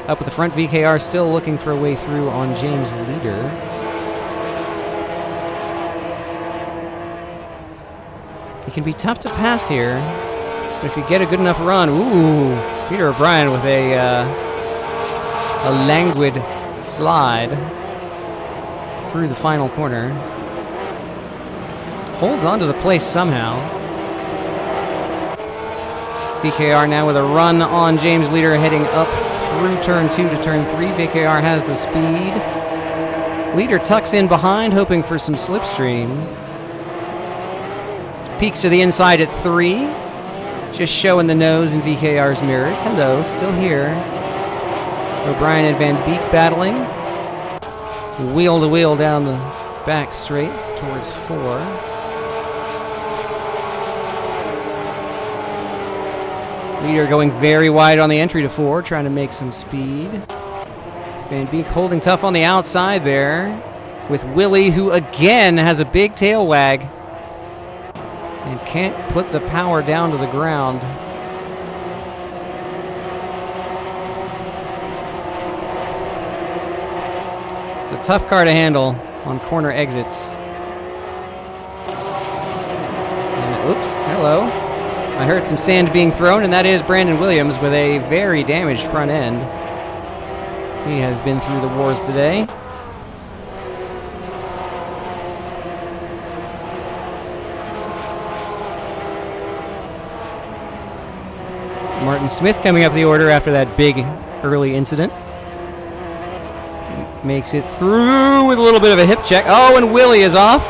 Speaker 1: Up at the front, VKR still looking for a way through on James Leader. It can be tough to pass here, but if you get a good enough run, ooh, Peter O'Brien with a languid slide through the final corner. Holds on to the place somehow. VKR now with a run on James Leader, heading up through turn 2 to turn 3. VKR has the speed. Leader tucks in behind, hoping for some slipstream. Peeks to the inside at 3. Just showing the nose in VKR's mirrors. Hello, still here. O'Brien and Van Beek battling. Wheel to wheel down the back straight towards 4. Leader going very wide on the entry to 4, trying to make some speed. Van Beek holding tough on the outside there, with Willie, who again has a big tail wag and can't put the power down to the ground. It's a tough car to handle on corner exits. And oops, hello. I heard some sand being thrown, and that is Brandon Williams with a very damaged front end. He has been through the wars today. Martin Smith coming up the order after that big early incident. Makes it through with a little bit of a hip check. Oh, and Willie is off.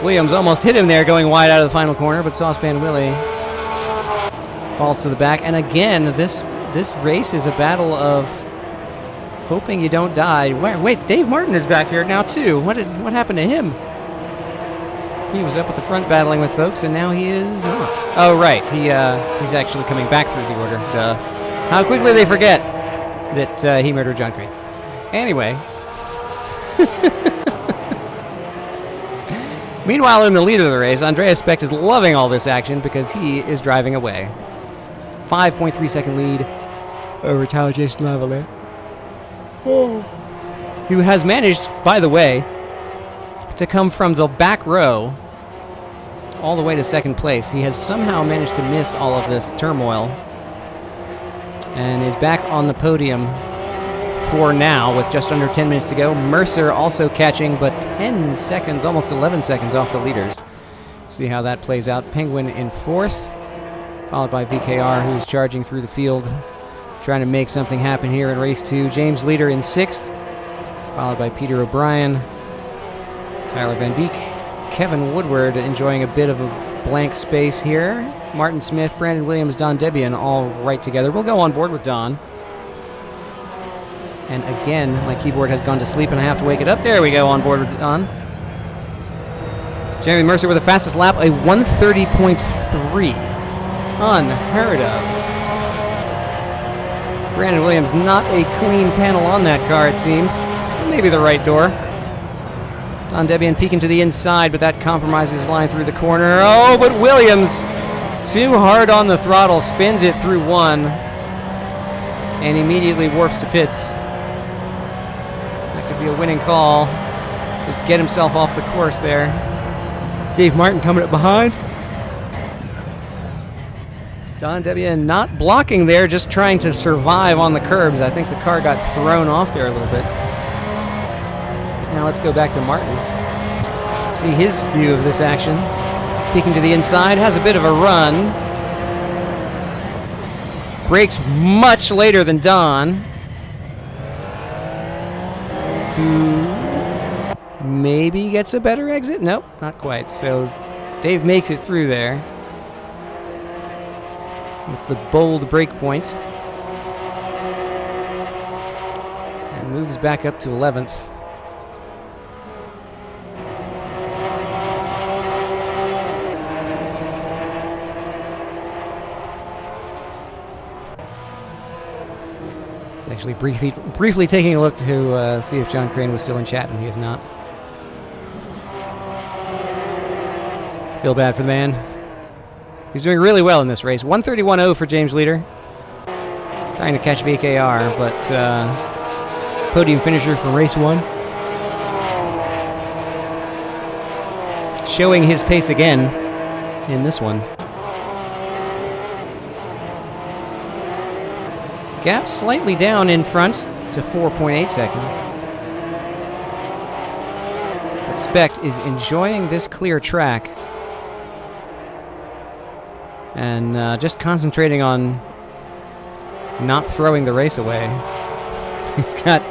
Speaker 1: Williams almost hit him there going wide out of the final corner, but Saucepan Willie falls to the back. And again, this race is a battle of hoping you don't die. Wait, Dave Martin is back here now too. What happened to him? He was up at the front battling with folks, and now he is not. Oh, right. He's actually coming back through the order. Duh. How quickly they forget that he murdered John Crane. Anyway. Meanwhile, in the lead of the race, Andreas Specht is loving all this action because he is driving away. 5.3 second lead over Tyler Jason Lavalette. Who has managed, by the way, to come from the back row all the way to second place. He has somehow managed to miss all of this turmoil and is back on the podium for now with just under 10 minutes to go. Mercer also catching, but 10 seconds, almost 11 seconds off the leaders. See how that plays out. Penguin in 4th, followed by VKR, who's charging through the field, trying to make something happen here in race 2. James Leader in 6th, followed by Peter O'Brien, Tyler Van Beek, Kevin Woodward enjoying a bit of a blank space here. Martin Smith, Brandon Williams, Don Debian all right together. We'll go on board with Don. And again, my keyboard has gone to sleep and I have to wake it up. There we go, on board with Don. Jeremy Mercer with the fastest lap, a 1:30.3. Unheard of. Brandon Williams, not a clean panel on that car, it seems. Maybe the right door. Don Debian peeking to the inside, but that compromises his line through the corner. Oh, but Williams, too hard on the throttle, spins it through 1, and immediately warps to pits. That could be a winning call. Just get himself off the course there. Dave Martin coming up behind. Don Debian not blocking there, just trying to survive on the curbs. I think the car got thrown off there a little bit. Now let's go back to Martin. See his view of this action. Peeking to the inside, has a bit of a run. Brakes much later than Don, who maybe gets a better exit. Nope, not quite. So Dave makes it through there with the bold break point and moves back up to 11th. He's actually briefly taking a look to see if John Crane was still in chat, and he is not. Feel bad for the man. He's doing really well in this race. 131.0 for James Leader. Trying to catch VKR, but podium finisher for race 1. Showing his pace again in this one. Gap slightly down in front to 4.8 seconds. But Specht is enjoying this clear track and just concentrating on not throwing the race away. He's got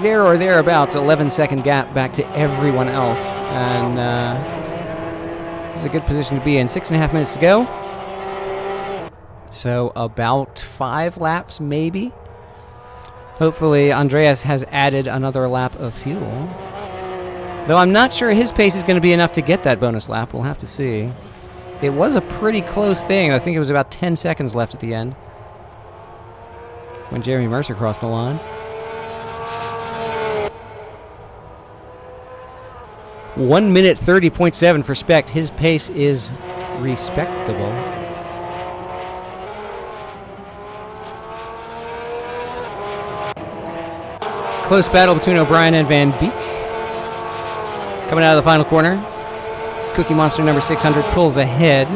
Speaker 1: there or thereabouts 11-second gap back to everyone else, and it's a good position to be in. 6.5 minutes to go, so about 5 laps maybe. Hopefully Andreas has added another lap of fuel, though I'm not sure his pace is going to be enough to get that bonus lap. We'll have to see. It was a pretty close thing. I think it was about 10 seconds left at the end when Jeremy Mercer crossed the line. 1 minute 30.7 for Specht. His pace is respectable. Close battle between O'Brien and Van Beek. Coming out of the final corner, Cookie Monster number 600 pulls ahead.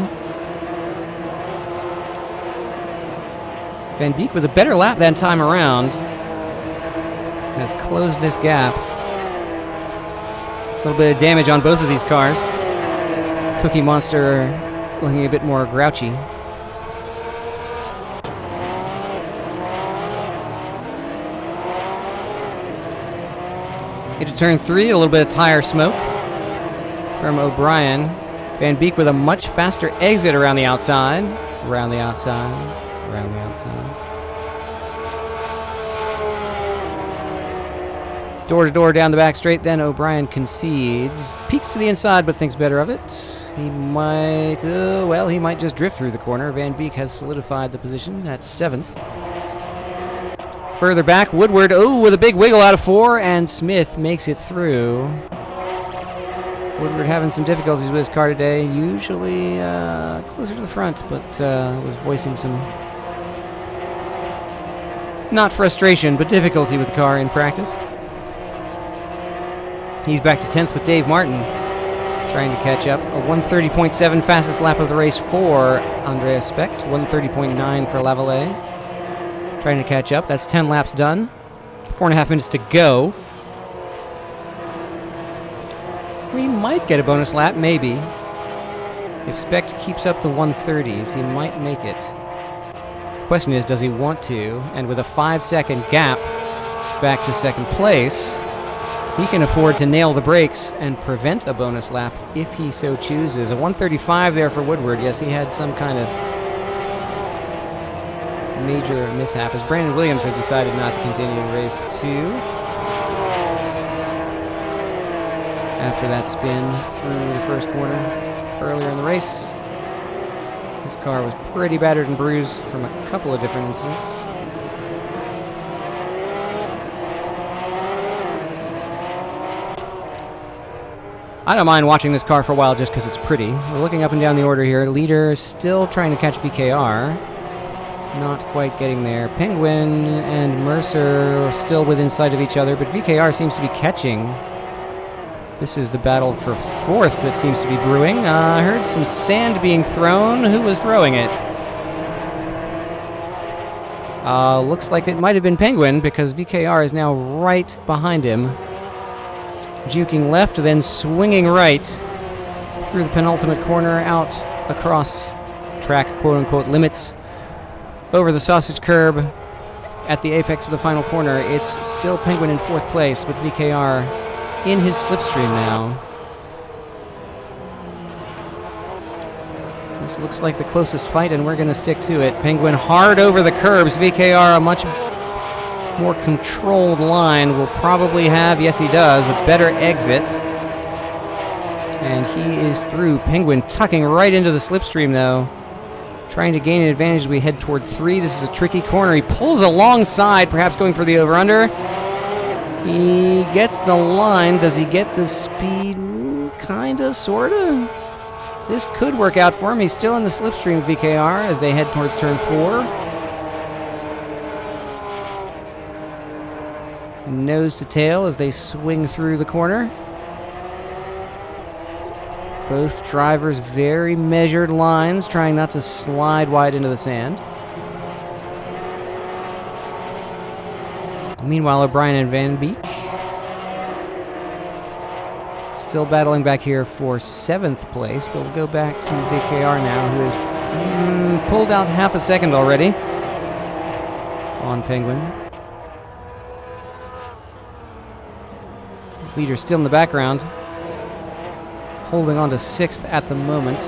Speaker 1: Van Beek with a better lap that time around has closed this gap. A little bit of damage on both of these cars. Cookie Monster looking a bit more grouchy. Into turn 3, a little bit of tire smoke from O'Brien. Van Beek with a much faster exit around the outside. Around the outside. Around the outside. Door to door down the back straight, then O'Brien concedes. Peeks to the inside, but thinks better of it. He might, he might just drift through the corner. Van Beek has solidified the position at 7th. Further back, Woodward, with a big wiggle out of 4, and Smith makes it through. Woodward having some difficulties with his car today. Usually closer to the front, but was voicing some, not frustration, but difficulty with the car in practice. He's back to 10th with Dave Martin, trying to catch up. A 1:30.7 fastest lap of the race for Andreas Specht. 1:30.9 for Lavallee. Trying to catch up. That's 10 laps done. 4.5 minutes to go. We might get a bonus lap, maybe. If Specht keeps up the 1:30s, he might make it. The question is, does he want to? And with a 5-second gap back to second place, he can afford to nail the brakes and prevent a bonus lap if he so chooses. A 1:35 there for Woodward. Yes, he had some kind of major mishap, as Brandon Williams has decided not to continue in race 2 after that spin through the first corner earlier in the race. His car was pretty battered and bruised from a couple of different incidents. I don't mind watching this car for a while just because it's pretty. We're looking up and down the order here. Leader still trying to catch VKR. Not quite getting there. Penguin and Mercer are still within sight of each other, but VKR seems to be catching. This is the battle for 4th that seems to be brewing. I heard some sand being thrown. Who was throwing it? Looks like it might have been Penguin, because VKR is now right behind him. Juking left, then swinging right through the penultimate corner, out across track quote-unquote limits, over the sausage curb at the apex of the final corner. It's still Penguin in 4th place, but VKR in his slipstream now. This looks like the closest fight, and we're going to stick to it. Penguin hard over the curbs. VKR a much more controlled line, will probably have, yes he does, a better exit. And he is through. Penguin tucking right into the slipstream though. Trying to gain an advantage as we head toward 3. This is a tricky corner. He pulls alongside, perhaps going for the over-under. He gets the line. Does he get the speed? Kinda, sorta. This could work out for him. He's still in the slipstream of VKR as they head towards turn 4. Nose to tail as they swing through the corner. Both drivers very measured lines, trying not to slide wide into the sand. Meanwhile, O'Brien and Van Beek still battling back here for 7th place, but we'll go back to VKR now, who has pulled out half a second already on Penguin. Leader still in the background, holding on to 6th at the moment.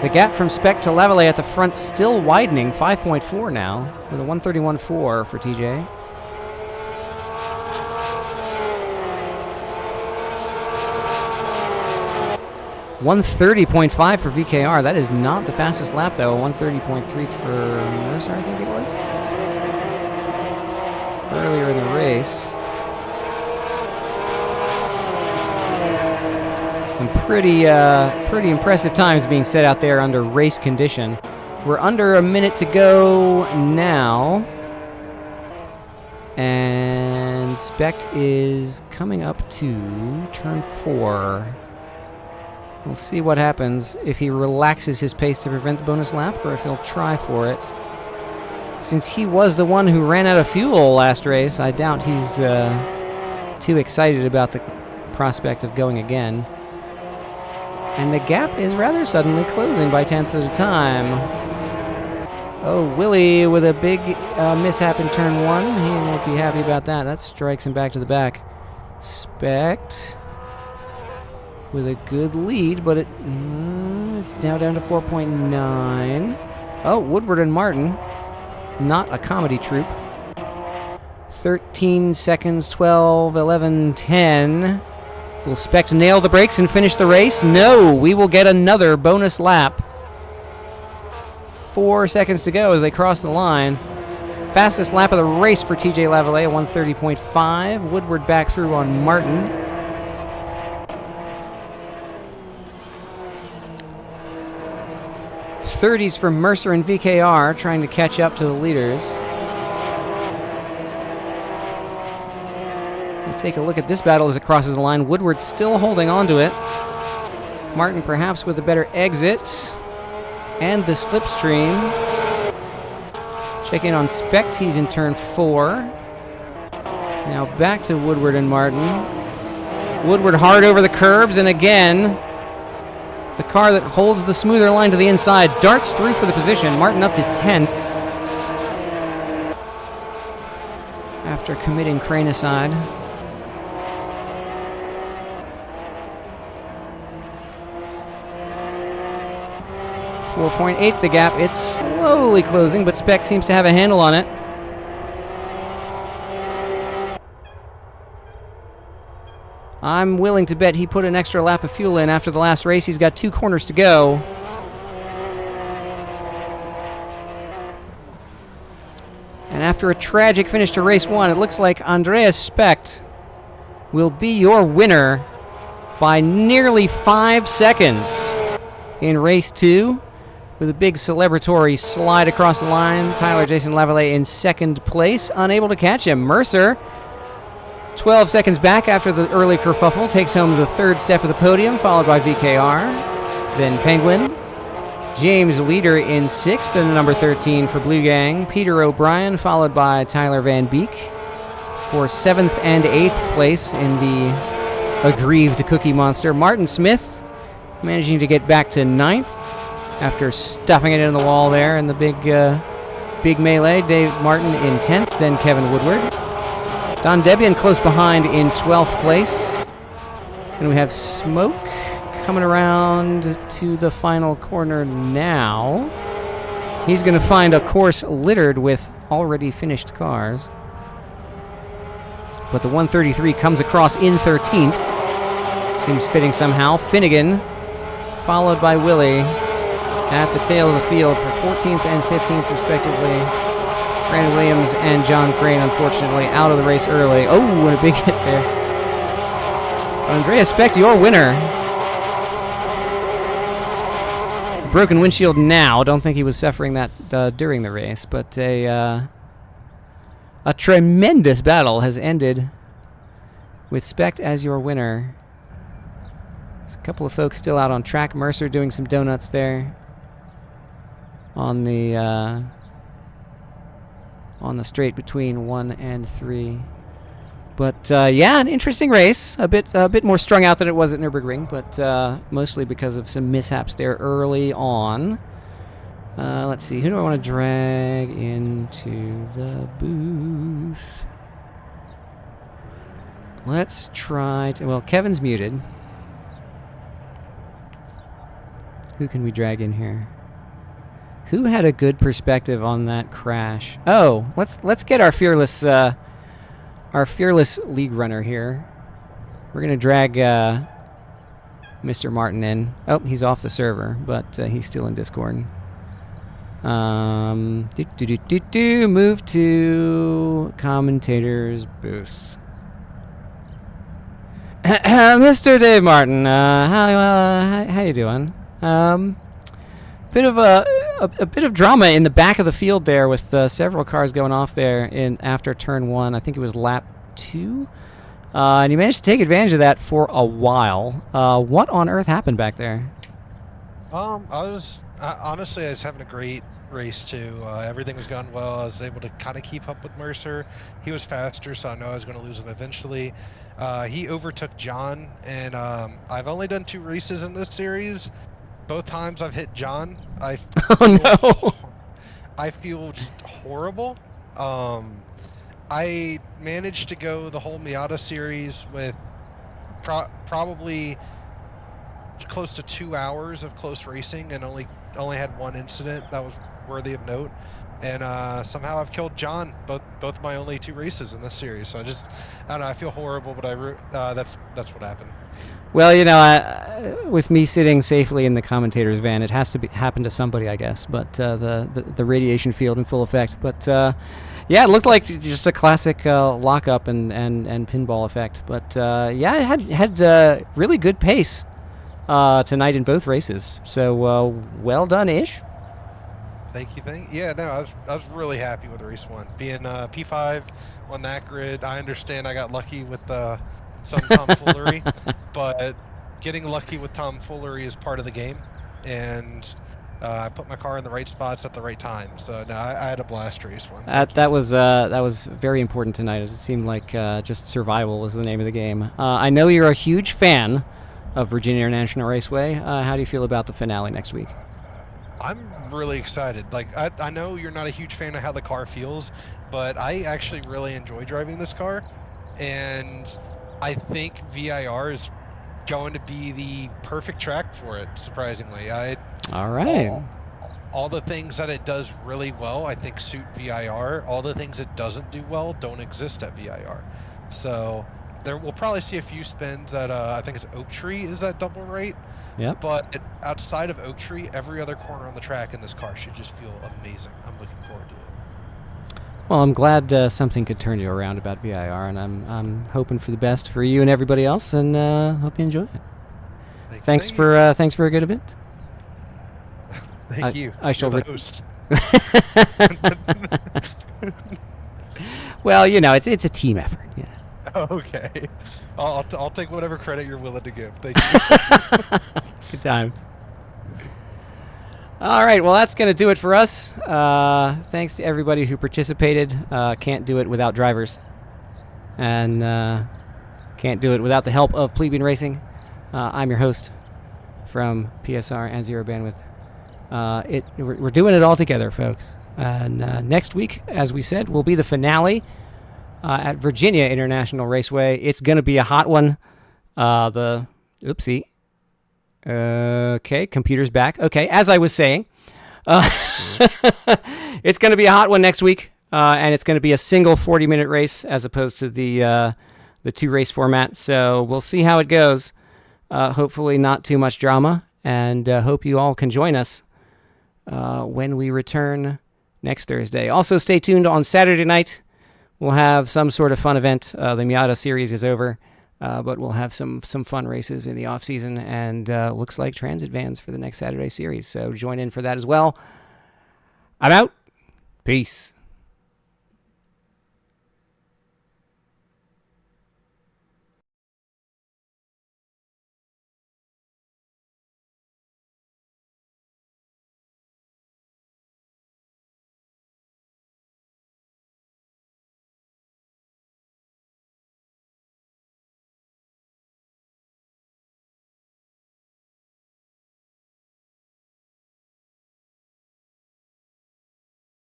Speaker 1: The gap from Speck to Lavallee at the front still widening, 5.4 now, with a 131.4 for TJ. .130.5 for VKR. That is not the fastest lap, though. 130.3 for Mercer, I think it was, earlier in the race. Some pretty impressive times being set out there under race condition. We're under a minute to go now. And Specht is coming up to turn 4. We'll see what happens if he relaxes his pace to prevent the bonus lap or if he'll try for it. Since he was the one who ran out of fuel last race, I doubt he's too excited about the prospect of going again. And the gap is rather suddenly closing by tenths at a time. Oh, Willie with a big mishap in turn 1. He won't be happy about that. That strikes him back to the back. Specht with a good lead, but it's now down to 4.9. Oh, Woodward and Martin. Not a comedy troupe. 13 seconds, 12, 11, 10. Will Specht nail the brakes and finish the race? No, we will get another bonus lap. 4 seconds to go as they cross the line. Fastest lap of the race for TJ Lavallee, 130.5. Woodward back through on Martin. .30s for Mercer and VKR, trying to catch up to the leaders. Take a look at this battle as it crosses the line. Woodward still holding on to it. Martin perhaps with a better exit. And the slipstream. Check in on Specht. He's in turn 4. Now back to Woodward and Martin. Woodward hard over the curbs, and again, the car that holds the smoother line to the inside darts through for the position. Martin up to 10th. After committing crane aside. 4.8 the gap. It's slowly closing, but Specht seems to have a handle on it. I'm willing to bet he put an extra lap of fuel in after the last race. He's got 2 corners to go. And after a tragic finish to race 1, it looks like Andreas Specht will be your winner by nearly 5 seconds in race 2. With a big celebratory slide across the line. Tyler Jason Lavallee in 2nd place, unable to catch him. Mercer, 12 seconds back after the early kerfuffle, takes home the 3rd step of the podium, followed by VKR. Then Penguin. James Leader in 6th, and the number 13 for Blue Gang. Peter O'Brien, followed by Tyler Van Beek for 7th and 8th place in the aggrieved Cookie Monster. Martin Smith managing to get back to 9th. After stuffing it in the wall there in the big melee. Dave Martin in 10th, then Kevin Woodward. Don Debian close behind in 12th place. And we have Smoke coming around to the final corner now. He's going to find a course littered with already finished cars. But the 133 comes across in 13th. Seems fitting somehow. Finnegan, followed by Willie. at the tail of the field for 14th and 15th, respectively. Brandon Williams and John Crane, unfortunately, out of the race early. Oh, and a big hit there. Andreas Specht, your winner. Broken windshield now. Don't think he was suffering that during the race, but a tremendous battle has ended with Specht as your winner. There's a couple of folks still out on track. Mercer doing some donuts there on the straight between 1 and 3. But yeah, an interesting race. A bit more strung out than it was at Nürburgring, but mostly because of some mishaps there early on. Let's see, who do I want to drag into the booth? Let's try to... Well, Kevin's muted. Who can we drag in here? Who had a good perspective on that crash? Oh, let's get our fearless league runner here. We're gonna drag Mr. Martin in. Oh, he's off the server, but he's still in Discord. Move to commentators booth. Mr. Dave Martin, how you doing? Bit of a bit of drama in the back of the field there with several cars going off there after turn 1. I think it was lap 2, and you managed to take advantage of that for a while. What on earth happened back there?
Speaker 3: Honestly, I was having a great race too. Everything was going well. I was able to kind of keep up with Mercer. He was faster, so I know I was going to lose him eventually. He overtook John, and I've only done 2 races in this series. Both times I've hit John. I feel just horrible. I managed to go the whole Miata series with probably close to 2 hours of close racing, and only had 1 incident that was worthy of note. And somehow I've killed John both my only 2 races in this series. So I don't know. I feel horrible, but that's what happened.
Speaker 1: Well, you know, with me sitting safely in the commentator's van, it has to happen to somebody, I guess. But the radiation field in full effect. But yeah, it looked like just a classic lockup and pinball effect. But yeah, it had really good pace tonight in both races. So well done, Ish.
Speaker 3: Thank you. Yeah, no, I was really happy with race 1. Being P5 on that grid, I understand I got lucky with some tomfoolery, but getting lucky with tomfoolery is part of the game, and I put my car in the right spots at the right time. So no, I had a blast race 1.
Speaker 1: That was very important tonight, as it seemed like just survival was the name of the game. I know you're a huge fan of Virginia International Raceway. How do you feel about the finale next week?
Speaker 3: I'm really excited. Like, I know you're not a huge fan of how the car feels, but I actually really enjoy driving this car, and I think VIR is going to be the perfect track for it, surprisingly.
Speaker 1: All right.
Speaker 3: All the things that it does really well, I think, suit VIR. All the things it doesn't do well don't exist at VIR. So we'll probably see a few spins at, I think it's Oak Tree, is that double right?
Speaker 1: Yeah.
Speaker 3: But outside of Oak Tree, every other corner on the track in this car should just feel amazing. I'm looking forward to it.
Speaker 1: Well, I'm glad something could turn you around about VIR, and I'm hoping for the best for you and everybody else, and hope you enjoy it. Thanks for a good event.
Speaker 3: Thank you.
Speaker 1: I shall.
Speaker 3: You're the host.
Speaker 1: Well, you know, it's a team effort. Yeah.
Speaker 3: Okay. I'll take whatever credit you're willing to give. Thank you.
Speaker 1: Good time. All right, well, that's going to do it for us. Thanks to everybody who participated. Can't do it without drivers. And can't do it without the help of Plebeian Racing. I'm your host from PSR and Zero Bandwidth. We're doing it all together, folks. And next week, as we said, will be the finale at Virginia International Raceway. It's going to be a hot one. Oopsie. Okay, computer's back. Okay, as I was saying, it's going to be a hot one next week, and it's going to be a single 40-minute race as opposed to the 2-race format. So we'll see how it goes. Hopefully not too much drama, and hope you all can join us when we return next Thursday. Also, stay tuned on Saturday night. We'll have some sort of fun event. The Miata series is over, but we'll have some fun races in the off season, and looks like transit vans for the next Saturday series. So join in for that as well. I'm out. Peace.